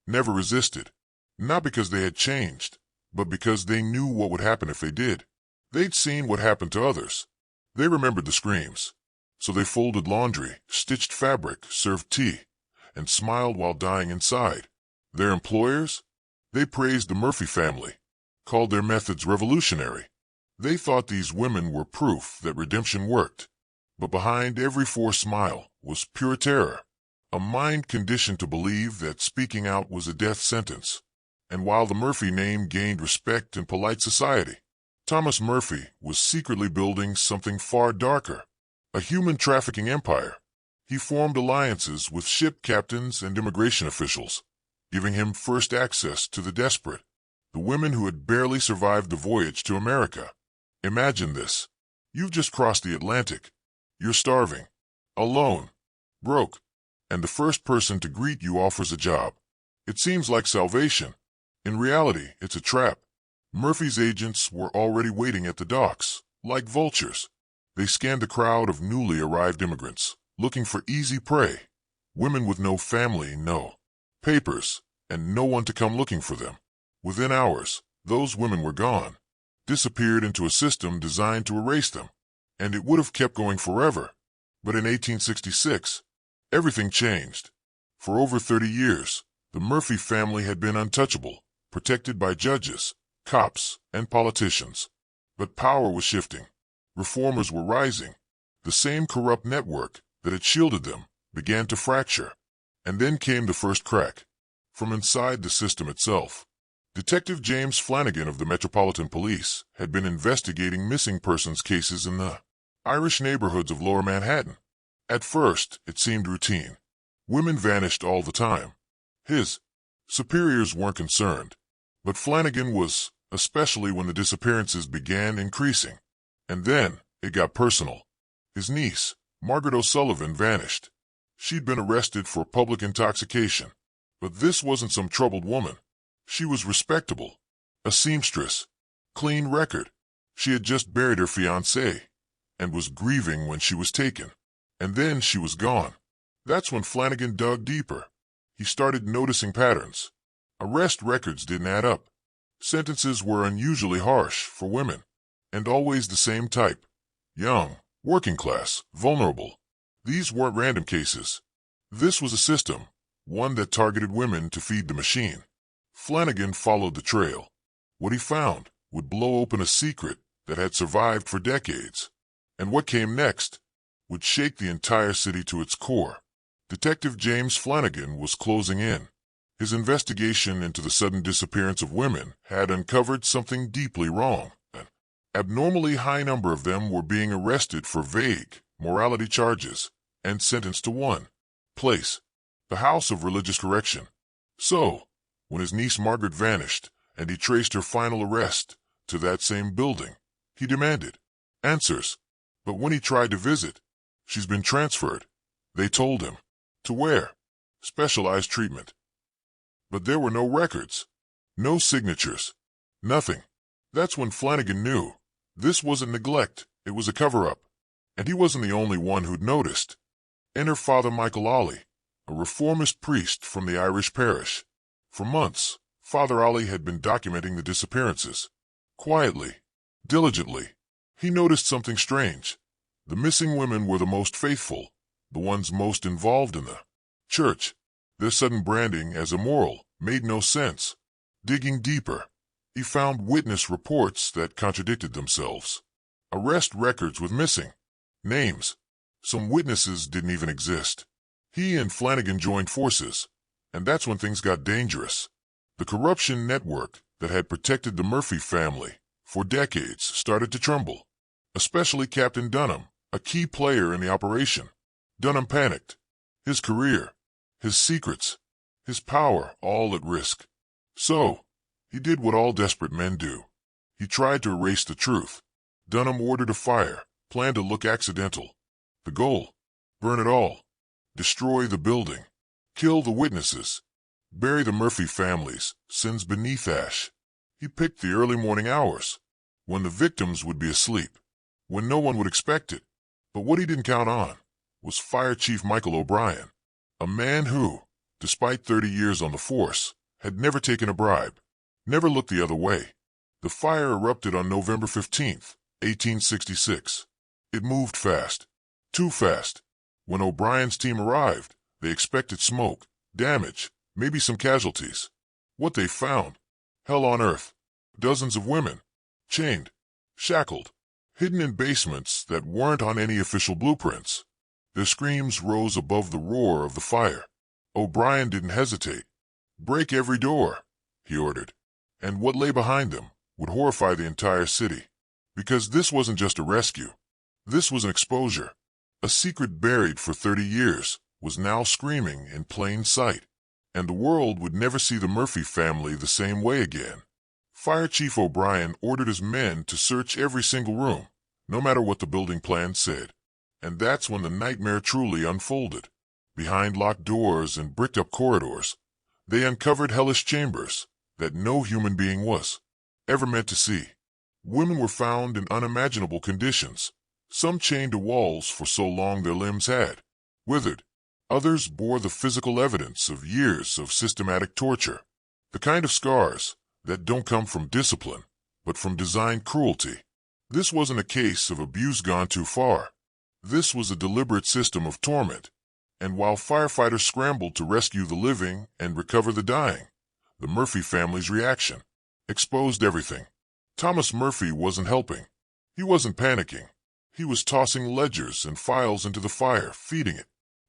never resisted, not because they had changed, but because they knew what would happen if they did. They'd seen what happened to others. They remembered the screams. So they folded laundry, stitched fabric, served tea, and smiled while dying inside. Their employers? They praised the Murphy family, called their methods revolutionary. They thought these women were proof that redemption worked. But behind every forced smile was pure terror, a mind conditioned to believe that speaking out was a death sentence. And while the Murphy name gained respect in polite society, Thomas Murphy was secretly building something far darker, a human trafficking empire. He formed alliances with ship captains and immigration officials, giving him first access to the desperate, the women who had barely survived the voyage to America. Imagine this. You've just crossed the Atlantic. You're starving, alone, broke, and the first person to greet you offers a job. It seems like salvation. In reality, it's a trap. Murphy's agents were already waiting at the docks, like vultures. They scanned the crowd of newly arrived immigrants, looking for easy prey. Women with no family, no papers, and no one to come looking for them. Within hours, those women were gone, disappeared into a system designed to erase them. And it would have kept going forever. But in 1866, everything changed. For over 30 years, the Murphy family had been untouchable, protected by judges, cops, and politicians. But power was shifting. Reformers were rising. The same corrupt network that had shielded them began to fracture. And then came the first crack. From inside the system itself. Detective James Flanagan of the Metropolitan Police had been investigating missing persons cases in the Irish neighborhoods of Lower Manhattan. At first, it seemed routine. Women vanished all the time. His superiors weren't concerned. But Flanagan was, especially when the disappearances began increasing. And then, it got personal. His niece, Margaret O'Sullivan, vanished. She'd been arrested for public intoxication. But this wasn't some troubled woman. She was respectable, a seamstress, clean record. She had just buried her fiancé and was grieving when she was taken. And then she was gone. That's when Flanagan dug deeper. He started noticing patterns. Arrest records didn't add up. Sentences were unusually harsh for women, and always the same type. Young, working class, vulnerable. These weren't random cases. This was a system, one that targeted women to feed the machine. Flanagan followed the trail. What he found would blow open a secret that had survived for decades. And what came next would shake the entire city to its core. Detective James Flanagan was closing in. His investigation into the sudden disappearance of women had uncovered something deeply wrong. An abnormally high number of them were being arrested for vague morality charges and sentenced to one place, the House of Religious Correction. So, when his niece Margaret vanished and he traced her final arrest to that same building, he demanded answers. But when he tried to visit, she's been transferred, they told him. To where? Specialized treatment. But there were no records, no signatures, nothing. That's when Flanagan knew this wasn't neglect, it was a cover-up. And he wasn't the only one who'd noticed. Enter Father Michael Ollie, a reformist priest from the Irish parish. For months, Father Ollie had been documenting the disappearances. Quietly, diligently. He noticed something strange. The missing women were the most faithful, the ones most involved in the church. Their sudden branding as immoral made no sense. Digging deeper, he found witness reports that contradicted themselves. Arrest records with missing names. Some witnesses didn't even exist. He and Flanagan joined forces, and that's when things got dangerous. The corruption network that had protected the Murphy family for decades started to tremble, especially Captain Dunham, a key player in the operation. Dunham panicked. His career, his secrets, his power all at risk. So, he did what all desperate men do. He tried to erase the truth. Dunham ordered a fire, planned to look accidental. The goal? Burn it all. Destroy the building. Kill the witnesses. Bury the Murphy family's sins beneath ash. He picked the early morning hours, when the victims would be asleep, when no one would expect it. But what he didn't count on was Fire Chief Michael O'Brien, a man who, despite 30 years on the force, had never taken a bribe, never looked the other way. The fire erupted on November 15th, 1866. It moved fast, too fast. When O'Brien's team arrived, they expected smoke, damage, maybe some casualties. What they found? Hell on earth. Dozens of women, chained, shackled, hidden in basements that weren't on any official blueprints. Their screams rose above the roar of the fire. O'Brien didn't hesitate. Break every door, he ordered. And what lay behind them would horrify the entire city. Because this wasn't just a rescue. This was an exposure. A secret buried for 30 years was now screaming in plain sight. And the world would never see the Murphy family the same way again. Fire Chief O'Brien ordered his men to search every single room, no matter what the building plan said. And that's when the nightmare truly unfolded. Behind locked doors and bricked-up corridors, they uncovered hellish chambers that no human being was ever meant to see. Women were found in unimaginable conditions, some chained to walls for so long their limbs had withered. Others bore the physical evidence of years of systematic torture, the kind of scars that don't come from discipline, but from designed cruelty. This wasn't a case of abuse gone too far. This was a deliberate system of torment. And while firefighters scrambled to rescue the living and recover the dying, the Murphy family's reaction exposed everything. Thomas Murphy wasn't helping. He wasn't panicking. He was tossing ledgers and files into the fire, feeding it,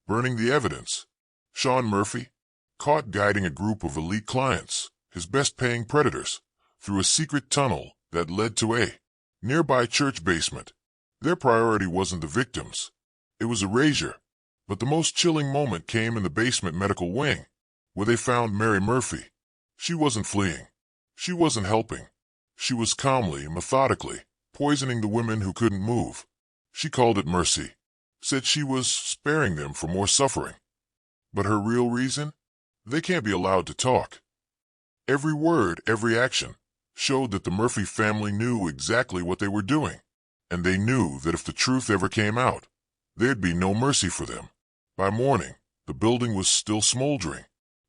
burning the evidence. Sean Murphy, caught guiding a group of elite clients, his best-paying predators, through a secret tunnel that led to a nearby church basement. Their priority wasn't the victims. It was erasure. But the most chilling moment came in the basement medical wing, where they found Mary Murphy. She wasn't fleeing. She wasn't helping. She was calmly, methodically, poisoning the women who couldn't move. She called it mercy, said she was sparing them from more suffering. But her real reason? They can't be allowed to talk. Every word, every action, showed that the Murphy family knew exactly what they were doing. And they knew that if the truth ever came out, there'd be no mercy for them. By morning, the building was still smoldering,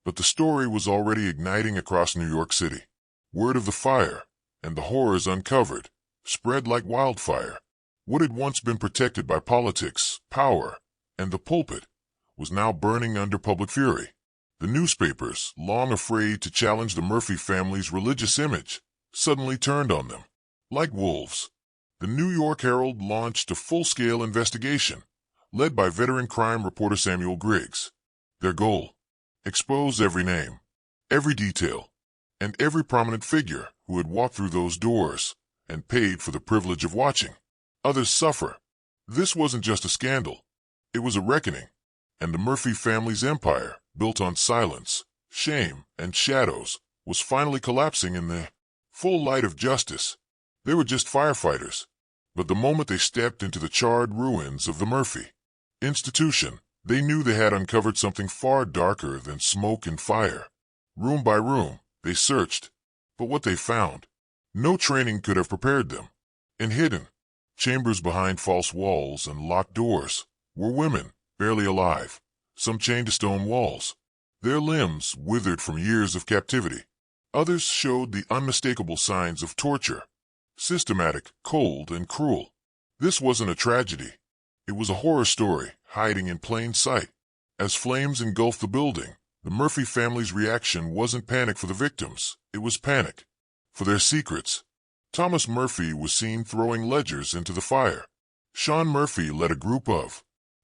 but the story was already igniting across New York City. Word of the fire, and the horrors uncovered, spread like wildfire. What had once been protected by politics, power, and the pulpit was now burning under public fury. The newspapers, long afraid to challenge the Murphy family's religious image, suddenly turned on them. Like wolves, the New York Herald launched a full-scale investigation, led by veteran crime reporter Samuel Griggs. Their goal: expose every name, every detail, and every prominent figure who had walked through those doors and paid for the privilege of watching others suffer. This wasn't just a scandal. It was a reckoning, and the Murphy family's empire, built on silence, shame, and shadows, was finally collapsing in the full light of justice. They were just firefighters, but the moment they stepped into the charred ruins of the Murphy institution, they knew they had uncovered something far darker than smoke and fire. Room by room, they searched, but what they found, no training could have prepared them. In hidden chambers behind false walls and locked doors were women, barely alive, some chained to stone walls, their limbs withered from years of captivity. Others showed the unmistakable signs of torture, systematic, cold, and cruel. This wasn't a tragedy. It was a horror story, hiding in plain sight. As flames engulfed the building, the Murphy family's reaction wasn't panic for the victims. It was panic for their secrets. Thomas Murphy was seen throwing ledgers into the fire. Sean Murphy led a group of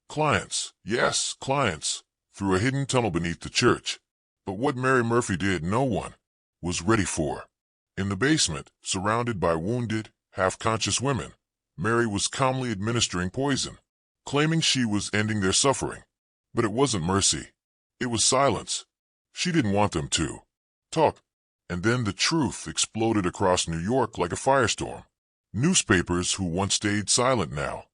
clients, yes, clients, through a hidden tunnel beneath the church. But what Mary Murphy did, no one was ready for. In the basement, surrounded by wounded, half-conscious women, Mary was calmly administering poison, claiming she was ending their suffering. But it wasn't mercy. It was silence. She didn't want them to talk. And then the truth exploded across New York like a firestorm. Newspapers, who once stayed silent now,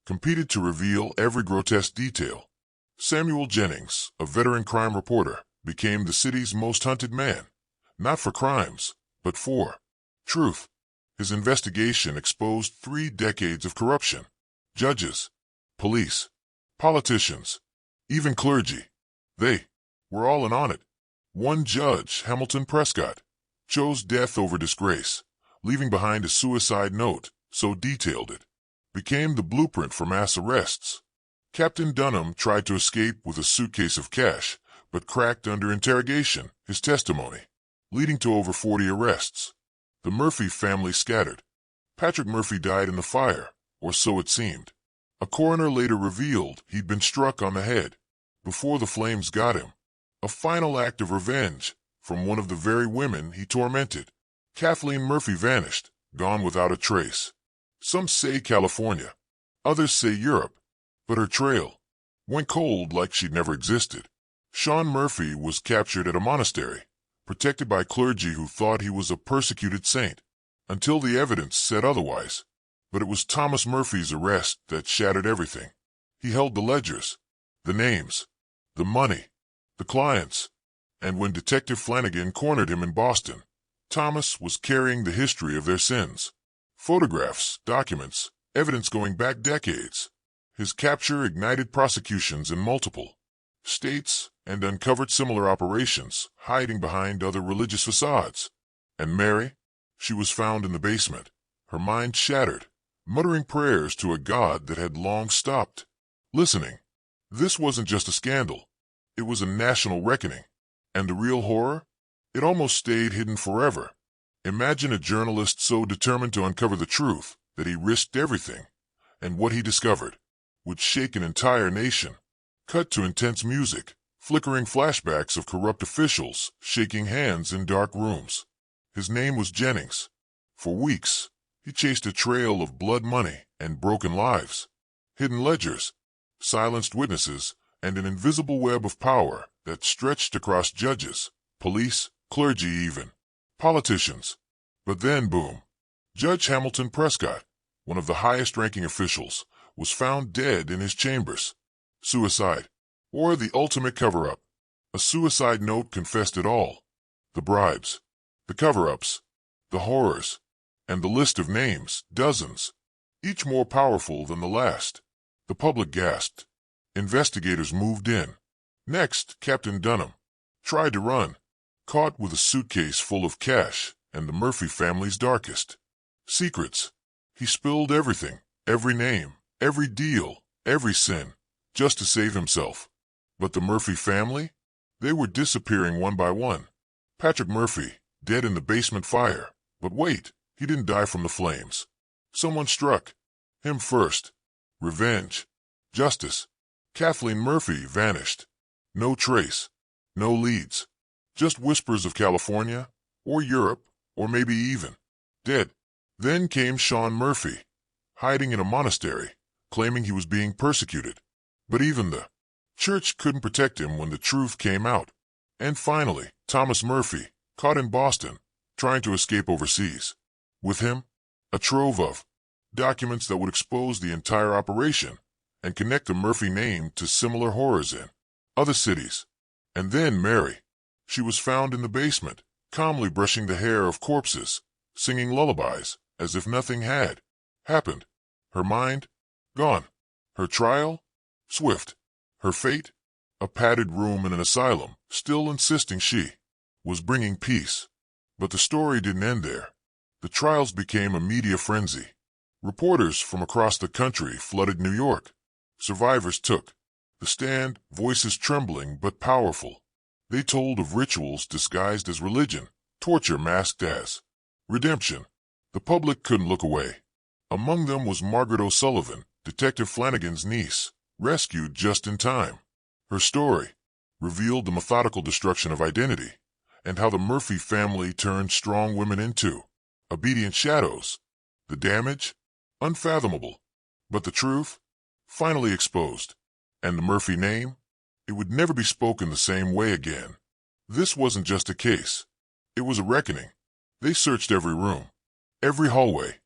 competed to reveal every grotesque detail. Samuel Jennings, a veteran crime reporter, became the city's most hunted man, not for crimes, but for truth. His investigation exposed 3 decades of corruption. Judges, police, politicians, even clergy. They were all in on it. One judge, Hamilton Prescott, chose death over disgrace, leaving behind a suicide note so detailed it became the blueprint for mass arrests. Captain Dunham tried to escape with a suitcase of cash, but cracked under interrogation, his testimony, leading to over 40 arrests. The Murphy family scattered. Patrick Murphy died in the fire, or so it seemed. A coroner later revealed he'd been struck on the head before the flames got him. A final act of revenge from one of the very women he tormented. Kathleen Murphy vanished, gone without a trace. Some say California, others say Europe, but her trail went cold like she'd never existed. Sean Murphy was captured at a monastery, protected by clergy who thought he was a persecuted saint, until the evidence said otherwise. But it was Thomas Murphy's arrest that shattered everything. He held the ledgers, the names, the money, the clients, and when Detective Flanagan cornered him in Boston, Thomas was carrying the history of their sins. Photographs, documents, evidence going back decades. His capture ignited prosecutions in multiple states and uncovered similar operations, hiding behind other religious facades. And Mary? She was found in the basement, her mind shattered, muttering prayers to a God that had long stopped listening. This wasn't just a scandal. It was a national reckoning. And the real horror? It almost stayed hidden forever. Imagine a journalist so determined to uncover the truth that he risked everything, and what he discovered would shake an entire nation. Cut to intense music, flickering flashbacks of corrupt officials shaking hands in dark rooms. His name was Jennings. For weeks, he chased a trail of blood money and broken lives, hidden ledgers, silenced witnesses, and an invisible web of power that stretched across judges, police, clergy even, politicians. But then, boom, Judge Hamilton Prescott, one of the highest-ranking officials, was found dead in his chambers. Suicide, or the ultimate cover-up. A suicide note confessed it all. The bribes, the cover-ups, the horrors, and the list of names, dozens, each more powerful than the last. The public gasped. Investigators moved in. Next, Captain Dunham tried to run, caught with a suitcase full of cash and the Murphy family's darkest secrets. He spilled everything, every name, every deal, every sin, just to save himself. But the Murphy family? They were disappearing one by one. Patrick Murphy, dead in the basement fire. But wait, he didn't die from the flames. Someone struck him first. Revenge. Justice. Kathleen Murphy vanished. No trace. No leads. Just whispers of California, or Europe, or maybe even dead. Then came Sean Murphy, hiding in a monastery, claiming he was being persecuted. But even the church couldn't protect him when the truth came out. And finally, Thomas Murphy, caught in Boston, trying to escape overseas. With him, a trove of documents that would expose the entire operation and connect the Murphy name to similar horrors in other cities. And then Mary. She was found in the basement, calmly brushing the hair of corpses, singing lullabies, as if nothing had happened. Her mind? Gone. Her trial? Swift. Her fate? A padded room in an asylum, still insisting she was bringing peace. But the story didn't end there. The trials became a media frenzy. Reporters from across the country flooded New York. Survivors took the stand, voices trembling but powerful. They told of rituals disguised as religion, torture masked as redemption. The public couldn't look away. Among them was Margaret O'Sullivan, Detective Flanagan's niece, rescued just in time. Her story revealed the methodical destruction of identity and how the Murphy family turned strong women into obedient shadows. The damage? Unfathomable. But the truth? Finally exposed. And the Murphy name? It would never be spoken the same way again. This wasn't just a case. It was a reckoning. They searched every room, every hallway,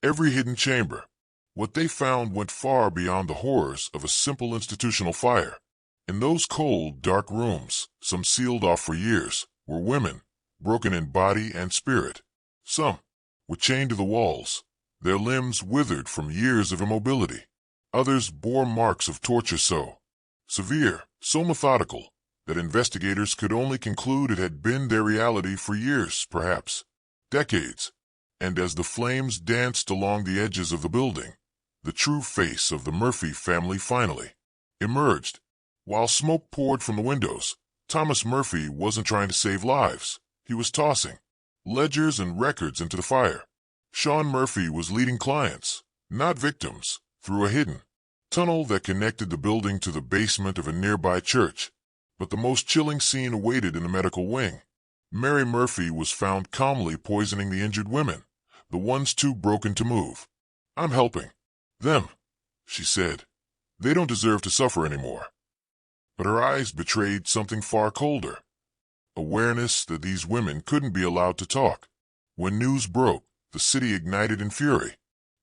every hidden chamber. What they found went far beyond the horrors of a simple institutional fire. In those cold, dark rooms, some sealed off for years, were women, broken in body and spirit. Some were chained to the walls, their limbs withered from years of immobility. Others bore marks of torture so severe, so methodical, that investigators could only conclude it had been their reality for years, perhaps decades. And as the flames danced along the edges of the building, the true face of the Murphy family finally emerged. While smoke poured from the windows, Thomas Murphy wasn't trying to save lives. He was tossing ledgers and records into the fire. Sean Murphy was leading clients, not victims, through a hidden tunnel that connected the building to the basement of a nearby church. But the most chilling scene awaited in the medical wing. Mary Murphy was found calmly poisoning the injured women, the ones too broken to move. "I'm helping them," she said. "They don't deserve to suffer anymore." But her eyes betrayed something far colder. Awareness that these women couldn't be allowed to talk. When news broke, the city ignited in fury.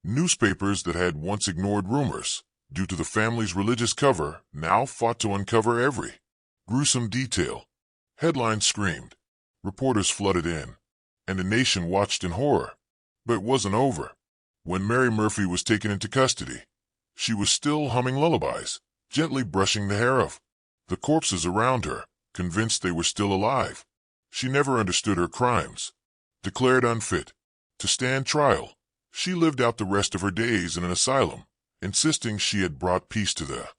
Newspapers that had once ignored rumors, due to the family's religious cover, now fought to uncover every gruesome detail. Headlines screamed. Reporters flooded in. And the nation watched in horror. But it wasn't over. When Mary Murphy was taken into custody, she was still humming lullabies, gently brushing the hair of the corpses around her, convinced they were still alive. She never understood her crimes. Declared unfit to stand trial, she lived out the rest of her days in an asylum, insisting she had brought peace to the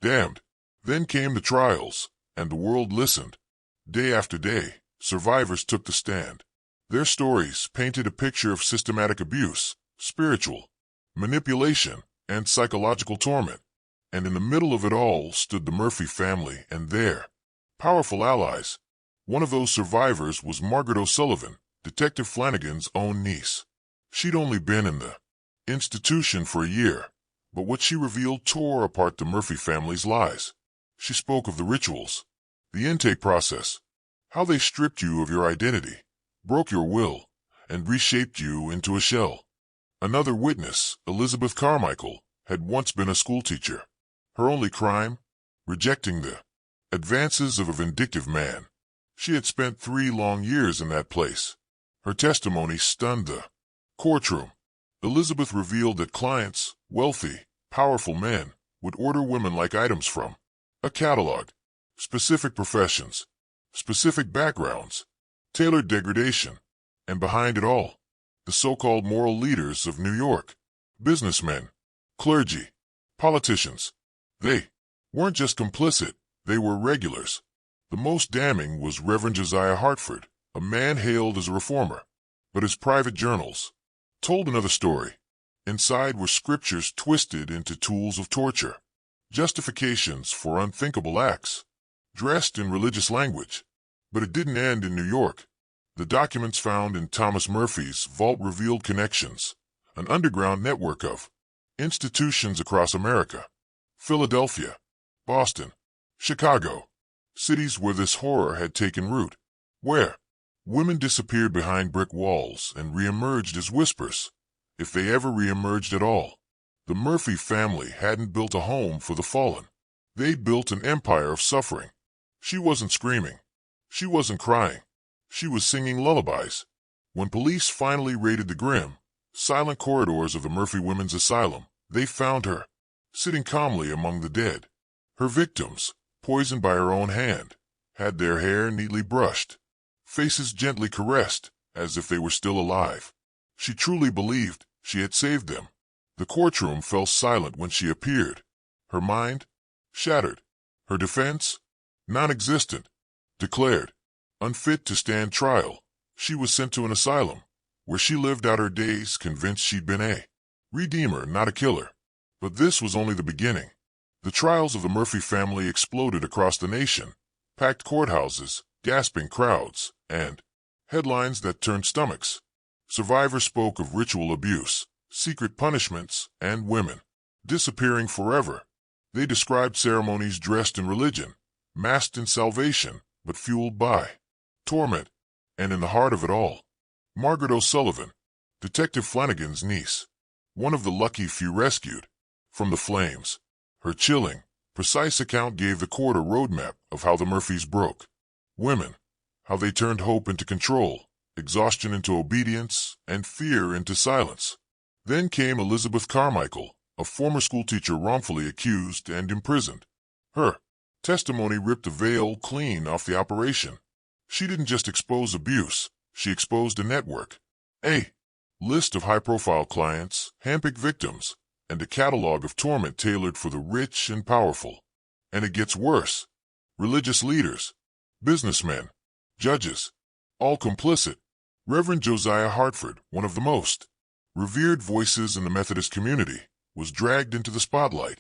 damned. Then came the trials, and the world listened. Day after day, survivors took the stand. Their stories painted a picture of systematic abuse, spiritual manipulation, and psychological torment. And in the middle of it all stood the Murphy family and their powerful allies. One of those survivors was Margaret O'Sullivan, Detective Flanagan's own niece. She'd only been in the institution for a year, but what she revealed tore apart the Murphy family's lies. She spoke of the rituals, the intake process, how they stripped you of your identity, broke your will, and reshaped you into a shell. Another witness, Elizabeth Carmichael, had once been a schoolteacher. Her only crime? Rejecting the advances of a vindictive man. She had spent 3 long years in that place. Her testimony stunned the courtroom. Elizabeth revealed that clients, wealthy, powerful men, would order women like items from a catalog. Specific professions, specific backgrounds, tailored degradation. And behind it all, the so-called moral leaders of New York, businessmen, clergy, politicians. They weren't just complicit, they were regulars. The most damning was Reverend Josiah Hartford, a man hailed as a reformer. But his private journals told another story. Inside were scriptures twisted into tools of torture, justifications for unthinkable acts, dressed in religious language. But it didn't end in New York. The documents found in Thomas Murphy's vault revealed connections, an underground network of institutions across America. Philadelphia, Boston, Chicago, cities where this horror had taken root, where women disappeared behind brick walls and reemerged as whispers, if they ever reemerged at all. The Murphy family hadn't built a home for the fallen. They'd built an empire of suffering. She wasn't screaming. She wasn't crying. She was singing lullabies. When police finally raided the grim, silent corridors of the Murphy Women's Asylum, they found her, sitting calmly among the dead. Her victims, poisoned by her own hand, had their hair neatly brushed, faces gently caressed, as if they were still alive. She truly believed she had saved them. The courtroom fell silent when she appeared. Her mind? Shattered. Her defense? Non-existent. Declared unfit to stand trial, she was sent to an asylum, where she lived out her days convinced she'd been a redeemer, not a killer. But this was only the beginning. The trials of the Murphy family exploded across the nation, packed courthouses, gasping crowds, and headlines that turned stomachs. Survivors spoke of ritual abuse, secret punishments, and women disappearing forever. They described ceremonies dressed in religion, masked in salvation, but fueled by torment. And in the heart of it all, Margaret O'Sullivan, Detective Flanagan's niece, one of the lucky few rescued from the flames. Her chilling, precise account gave the court a roadmap of how the Murphys broke. Women, how they turned hope into control, exhaustion into obedience, and fear into silence. Then came Elizabeth Carmichael, a former schoolteacher wrongfully accused and imprisoned. Her testimony ripped the veil clean off the operation. She didn't just expose abuse, she exposed a network, a list of high-profile clients, handpicked victims, and a catalog of torment tailored for the rich and powerful. And it gets worse. Religious leaders, businessmen, judges, all complicit. Reverend Josiah Hartford, one of the most revered voices in the Methodist community, was dragged into the spotlight.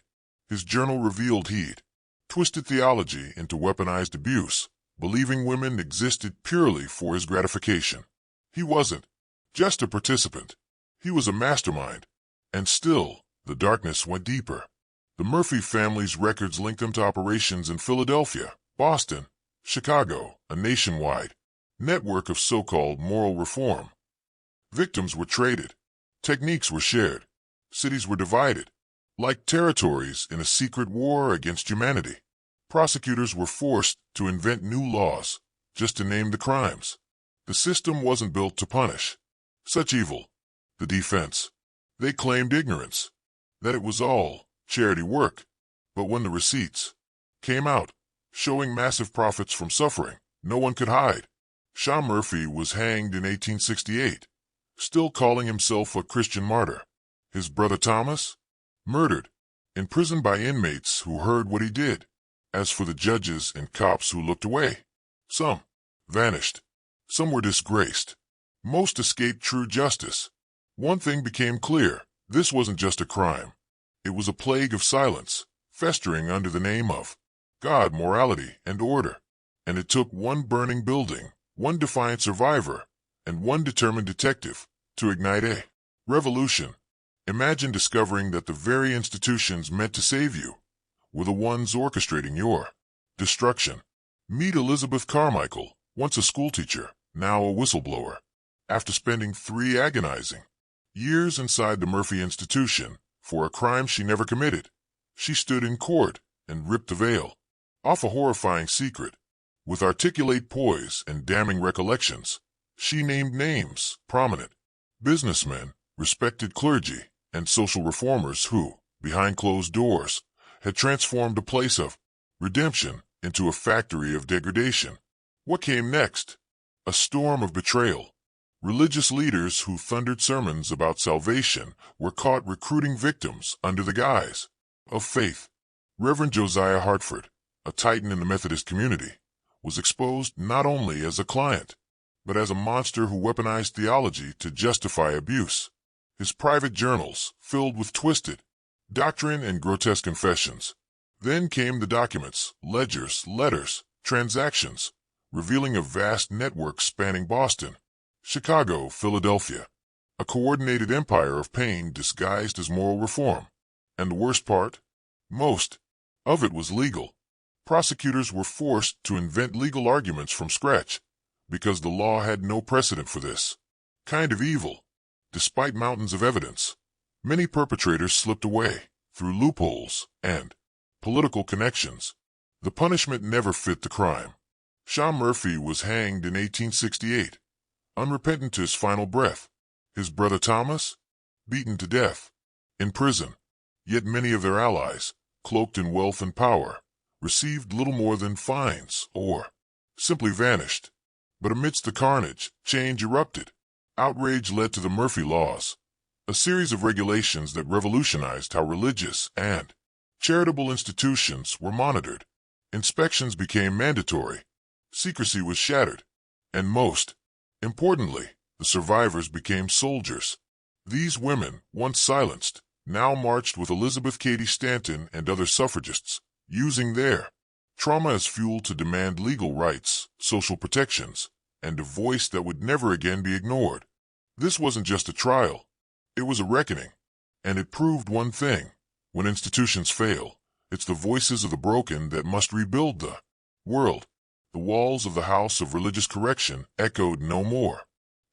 His journal revealed he'd twisted theology into weaponized abuse, believing women existed purely for his gratification. He wasn't just a participant. He was a mastermind. And still, the darkness went deeper. The Murphy family's records linked them to operations in Philadelphia, Boston, Chicago, a nationwide network of so-called moral reform. Victims were traded. Techniques were shared. Cities were divided, like territories in a secret war against humanity. Prosecutors were forced to invent new laws, just to name the crimes. The system wasn't built to punish such evil. The defense, they claimed ignorance, that it was all charity work. But when the receipts came out, showing massive profits from suffering, no one could hide. Sean Murphy was hanged in 1868, still calling himself a Christian martyr. His brother Thomas, murdered, imprisoned by inmates who heard what he did. As for the judges and cops who looked away, some vanished. Some were disgraced. Most escaped true justice. One thing became clear. This wasn't just a crime. It was a plague of silence, festering under the name of God, morality, and order. And it took one burning building, one defiant survivor, and one determined detective to ignite a revolution. Imagine discovering that the very institutions meant to save you were the ones orchestrating your destruction. Meet Elizabeth Carmichael, once a schoolteacher, now a whistleblower. After spending 3 agonizing years inside the Murphy institution for a crime she never committed, she stood in court and ripped the veil off a horrifying secret. With articulate poise and damning recollections, she named names, prominent businessmen, respected clergy, and social reformers who, behind closed doors, had transformed a place of redemption into a factory of degradation. What came next? A storm of betrayal. Religious leaders who thundered sermons about salvation were caught recruiting victims under the guise of faith. Reverend Josiah Hartford, a titan in the Methodist community, was exposed not only as a client, but as a monster who weaponized theology to justify abuse. His private journals, filled with twisted doctrine and grotesque confessions. Then came the documents, ledgers, letters, transactions, revealing a vast network spanning Boston, Chicago, Philadelphia, a coordinated empire of pain disguised as moral reform. And the worst part? Most of it was legal. Prosecutors were forced to invent legal arguments from scratch, because the law had no precedent for this kind of evil. Despite mountains of evidence, many perpetrators slipped away through loopholes and political connections. The punishment never fit the crime. Sean Murphy was hanged in 1868, unrepentant to his final breath. His brother Thomas, beaten to death, in prison. Yet many of their allies, cloaked in wealth and power, received little more than fines or simply vanished. But amidst the carnage, change erupted. Outrage led to the Murphy Laws, a series of regulations that revolutionized how religious and charitable institutions were monitored. Inspections became mandatory. Secrecy was shattered. And most importantly, the survivors became soldiers. These women, once silenced, now marched with Elizabeth Cady Stanton and other suffragists, using their trauma as fuel to demand legal rights, social protections, and a voice that would never again be ignored. This wasn't just a trial. It was a reckoning. And it proved one thing. When institutions fail, it's the voices of the broken that must rebuild the world. The walls of the House of Religious Correction echoed no more.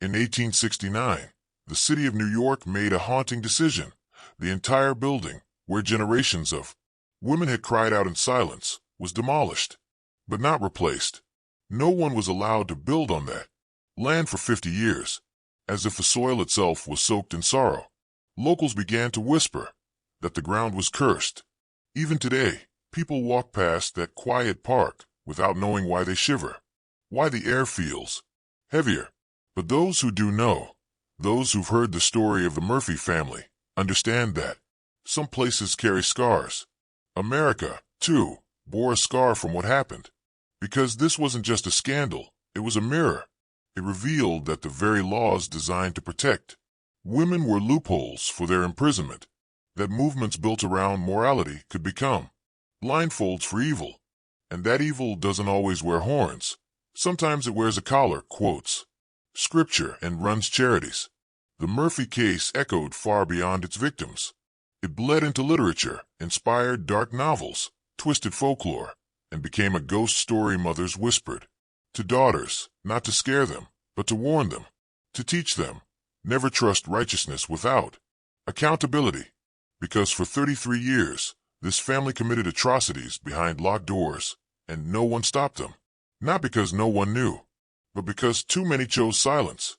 In 1869, the city of New York made a haunting decision. The entire building, where generations of Women had cried out in silence, was demolished, but not replaced. No one was allowed to build on that land for 50 years, as if the soil itself was soaked in sorrow. Locals began to whisper that the ground was cursed. Even today, people walk past that quiet park without knowing why they shiver, why the air feels heavier. But those who do know, those who've heard the story of the Murphy family, understand that some places carry scars. America, too, bore a scar from what happened. Because this wasn't just a scandal, it was a mirror. It revealed that the very laws designed to protect women were loopholes for their imprisonment, that movements built around morality could become blindfolds for evil. And that evil doesn't always wear horns. Sometimes it wears a collar, quotes scripture, and runs charities. The Murphy case echoed far beyond its victims. It bled into literature, inspired dark novels, twisted folklore, and became a ghost story mothers whispered to daughters, not to scare them, but to warn them, to teach them, never trust righteousness without accountability. Because for 33 years, this family committed atrocities behind locked doors, and no one stopped them. Not because no one knew, but because too many chose silence.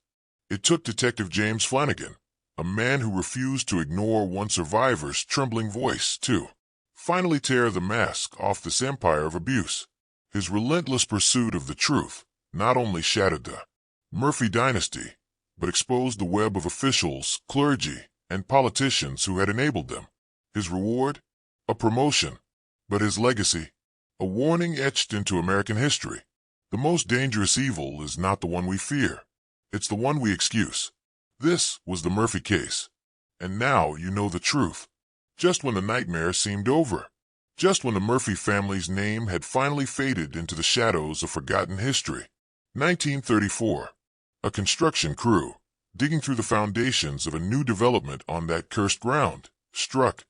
It took Detective James Flanagan, a man who refused to ignore one survivor's trembling voice, to finally tear the mask off this empire of abuse. His relentless pursuit of the truth not only shattered the Murphy dynasty, but exposed the web of officials, clergy, and politicians who had enabled them. His reward? A promotion. But his legacy? A warning etched into American history. The most dangerous evil is not the one we fear. It's the one we excuse. This was the Murphy case. And now you know the truth. Just when the nightmare seemed over. Just when the Murphy family's name had finally faded into the shadows of forgotten history. 1934. A construction crew, digging through the foundations of a new development on that cursed ground, struck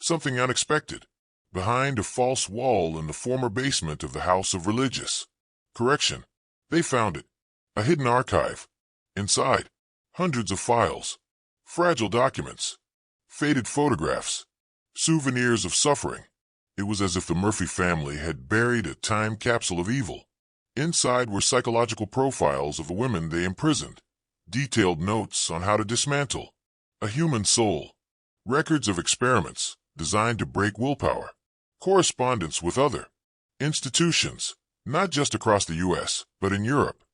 something unexpected. Behind a false wall in the former basement of the House of Religious Correction, they found it. A hidden archive. Inside, hundreds of files, fragile documents, faded photographs, souvenirs of suffering. It was as if the Murphy family had buried a time capsule of evil. Inside were psychological profiles of the women they imprisoned, detailed notes on how to dismantle a human soul, records of experiments designed to break willpower, correspondence with other institutions, not just across the U.S., but in Europe.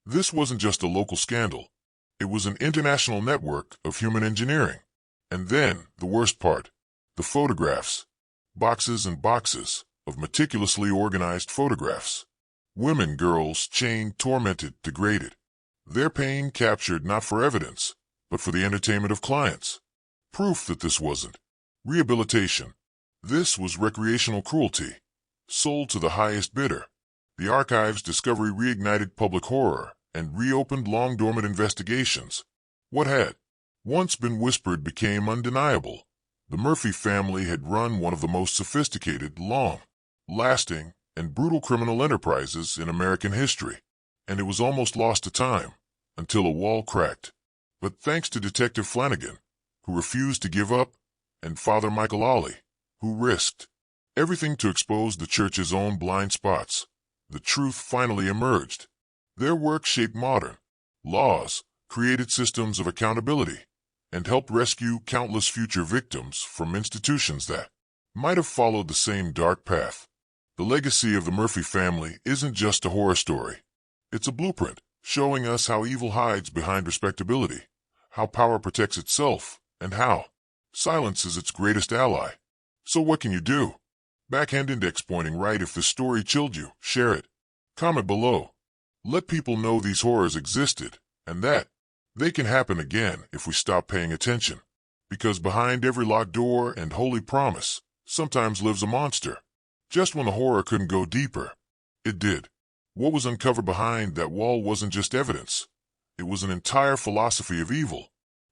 This wasn't just a local scandal. It was an international network of human engineering. And then, the worst part, the photographs. Boxes and boxes of meticulously organized photographs. Women, girls, chained, tormented, degraded. Their pain captured not for evidence, but for the entertainment of clients. Proof that this wasn't rehabilitation. This was recreational cruelty, sold to the highest bidder. The archive's discovery reignited public horror and reopened long-dormant investigations. What had once been whispered became undeniable. The Murphy family had run one of the most sophisticated, long-lasting, and brutal criminal enterprises in American history, and it was almost lost to time, until a wall cracked. But thanks to Detective Flanagan, who refused to give up, and Father Michael Ollie, who risked everything to expose the church's own blind spots, the truth finally emerged. Their work shaped modern laws, created systems of accountability, and helped rescue countless future victims from institutions that might have followed the same dark path. The legacy of the Murphy family isn't just a horror story. It's a blueprint, showing us how evil hides behind respectability, how power protects itself, and how silence is its greatest ally. So what can you do? Backhand index pointing right. If this story chilled you, share it. Comment below. Let people know these horrors existed, and that they can happen again if we stop paying attention. Because behind every locked door and holy promise, sometimes lives a monster. Just when the horror couldn't go deeper, it did. What was uncovered behind that wall wasn't just evidence. It was an entire philosophy of evil,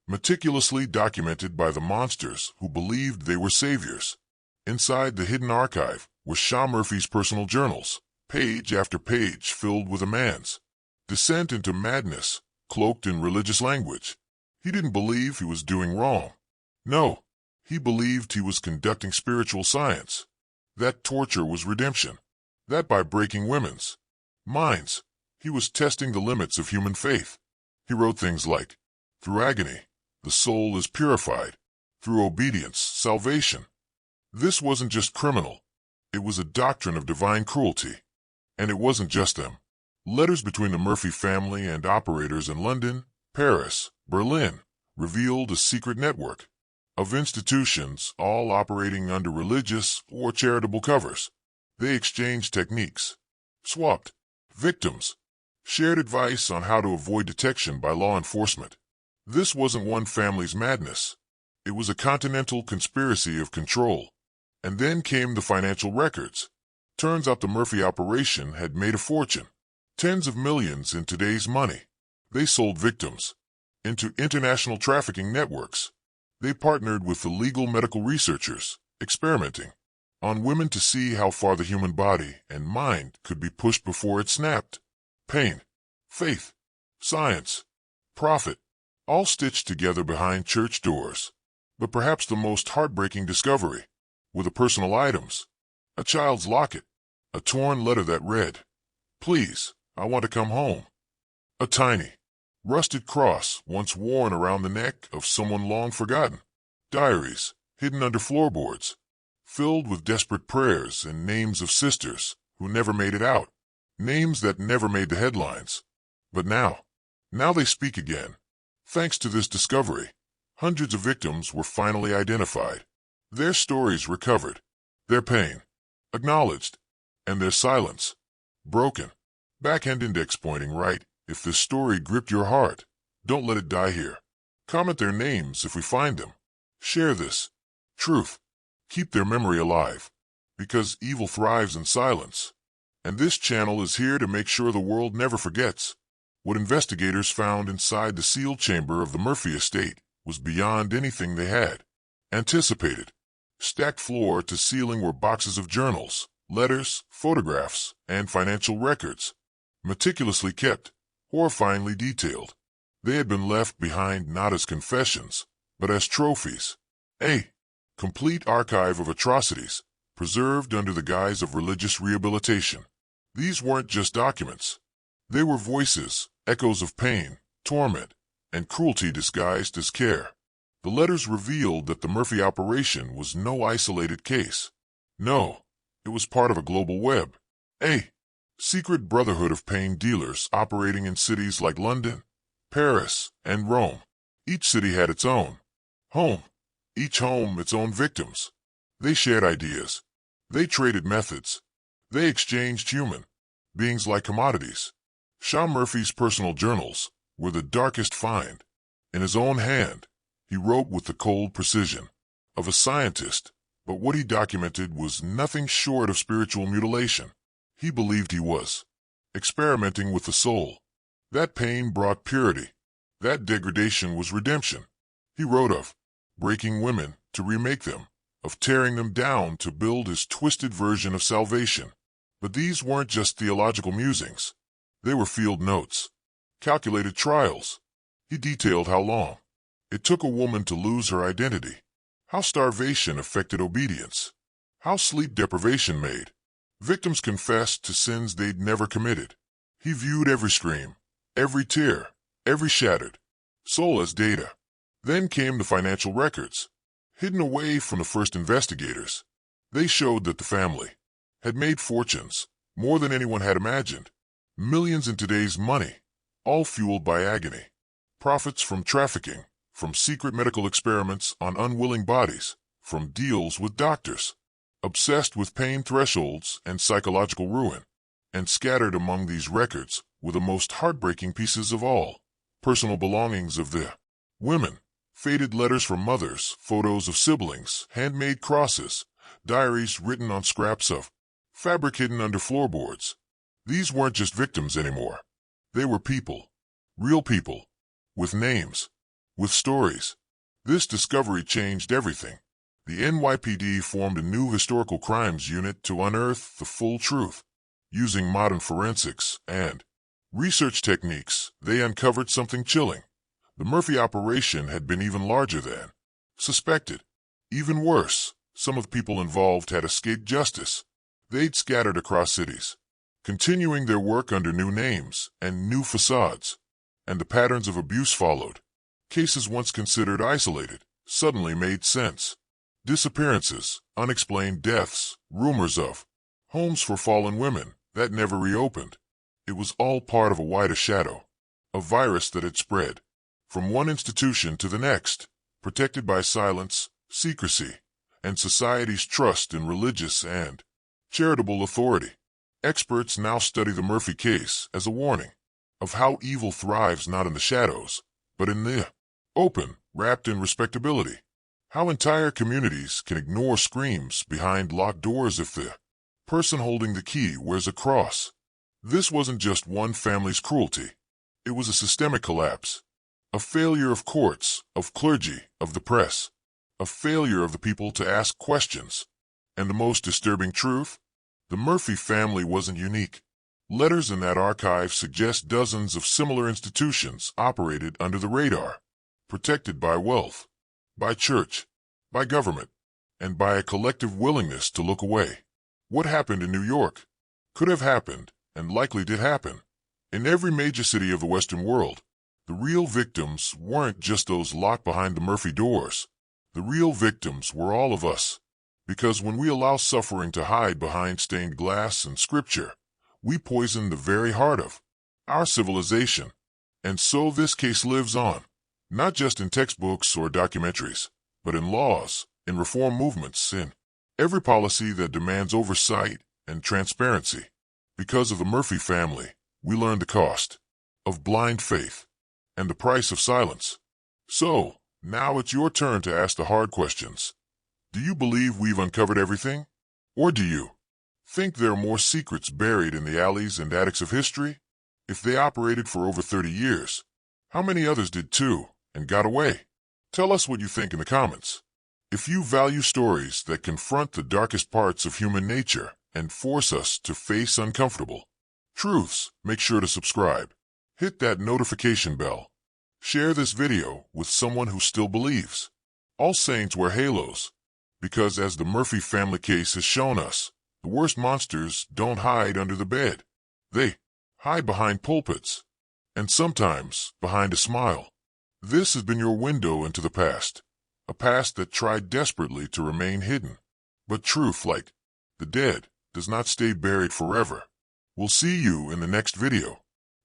meticulously documented by the monsters who believed they were saviors. Inside the hidden archive were Shaw Murphy's personal journals, page after page filled with a man's descent into madness, cloaked in religious language. He didn't believe he was doing wrong. No, he believed he was conducting spiritual science. That torture was redemption. That by breaking women's minds, he was testing the limits of human faith. He wrote things like, "Through agony, the soul is purified. Through obedience, salvation." This wasn't just criminal. It was a doctrine of divine cruelty. And it wasn't just them. Letters between the Murphy family and operators in London, Paris, Berlin revealed a secret network of institutions, all operating under religious or charitable covers. They exchanged techniques, swapped victims, shared advice on how to avoid detection by law enforcement. This wasn't one family's madness. It was a continental conspiracy of control. And then came the financial records. Turns out the Murphy operation had made a fortune. Tens of millions in today's money. They sold victims into international trafficking networks. They partnered with the legal medical researchers, experimenting on women to see how far the human body and mind could be pushed before it snapped. Pain, faith, science, profit, all stitched together behind church doors. But perhaps the most heartbreaking discovery were the personal items. A child's locket, a torn letter that read, "Please, I want to come home." A tiny, rusted cross once worn around the neck of someone long forgotten. Diaries hidden under floorboards, filled with desperate prayers and names of sisters who never made it out. Names that never made the headlines. But now they speak again. Thanks to this discovery, hundreds of victims were finally identified. Their stories recovered, their pain acknowledged, and their silence broken. Backhand index pointing right. If this story gripped your heart, don't let it die here. Comment their names if we find them. Share this truth. Keep their memory alive, because evil thrives in silence. And this channel is here to make sure the world never forgets. What investigators found inside the sealed chamber of the Murphy estate was beyond anything they had anticipated. Stacked floor to ceiling were boxes of journals, letters, photographs, and financial records. Meticulously kept, horrifyingly detailed. They had been left behind not as confessions, but as trophies. A complete archive of atrocities, preserved under the guise of religious rehabilitation. These weren't just documents. They were voices, echoes of pain, torment, and cruelty disguised as care. The letters revealed that the Murphy operation was no isolated case. No, it was part of a global web. A secret brotherhood of pain dealers operating in cities like London, Paris, and Rome. Each city had its own home. Each home its own victims. They shared ideas. They traded methods. They exchanged human beings like commodities. Sean Murphy's personal journals were the darkest find. In his own hand, he wrote with the cold precision of a scientist, but what he documented was nothing short of spiritual mutilation. He believed he was experimenting with the soul. That pain brought purity. That degradation was redemption. He wrote of breaking women to remake them, of tearing them down to build his twisted version of salvation. But these weren't just theological musings. They were field notes, calculated trials. He detailed how long it took a woman to lose her identity, how starvation affected obedience, how sleep deprivation made victims confess to sins they'd never committed. He viewed every scream, every tear, every shattered soul as data. Then came the financial records, hidden away from the first investigators. They showed that the family had made fortunes, more than anyone had imagined. Millions in today's money, all fueled by agony. Profits from trafficking, from secret medical experiments on unwilling bodies, from deals with doctors, obsessed with pain thresholds and psychological ruin. And scattered among these records were the most heartbreaking pieces of all, personal belongings of the women, faded letters from mothers, photos of siblings, handmade crosses, diaries written on scraps of fabric hidden under floorboards. These weren't just victims anymore. They were people, real people, with names, with stories. This discovery changed everything. The NYPD formed a new historical crimes unit to unearth the full truth. Using modern forensics and research techniques, they uncovered something chilling. The Murphy operation had been even larger than suspected. Even worse, Some of the people involved had escaped justice. They'd scattered across cities, continuing their work under new names and new facades. And the patterns of abuse followed. Cases once considered isolated suddenly made sense. Disappearances, unexplained deaths, rumors of homes for fallen women that never reopened. It was all part of a wider shadow, a virus that had spread from one institution to the next, protected by silence, secrecy, and society's trust in religious and charitable authority. Experts now study the Murphy case as a warning of how evil thrives not in the shadows, but in the open, wrapped in respectability. How entire communities can ignore screams behind locked doors if the person holding the key wears a cross. This wasn't just one family's cruelty. It was a systemic collapse. A failure of courts, of clergy, of the press. A failure of the people to ask questions. And the most disturbing truth? The Murphy family wasn't unique. Letters in that archive suggest dozens of similar institutions operated under the radar, protected by wealth, by church, by government, and by a collective willingness to look away. What happened in New York could have happened, and likely did happen, in every major city of the Western world. The real victims weren't just those locked behind the Murphy doors. The real victims were all of us. Because when we allow suffering to hide behind stained glass and scripture, we poison the very heart of our civilization. And so this case lives on, not just in textbooks or documentaries, but in laws, in reform movements, in every policy that demands oversight and transparency. Because of the Murphy family, we learned the cost of blind faith and the price of silence. So, now it's your turn to ask the hard questions. Do you believe we've uncovered everything? Or do you think there are more secrets buried in the alleys and attics of history? If they operated for over 30 years, how many others did too and got away? Tell us what you think in the comments. If you value stories that confront the darkest parts of human nature and force us to face uncomfortable truths, make sure to subscribe. Hit that notification bell. Share this video with someone who still believes. All saints wear halos, because as the Murphy family case has shown us, the worst monsters don't hide under the bed. They hide behind pulpits, and sometimes behind a smile. This has been your window into the past, a past that tried desperately to remain hidden. But truth, like the dead, does not stay buried forever. We'll see you in the next video.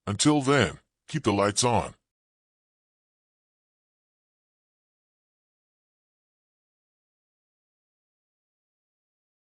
Until then, keep the lights on.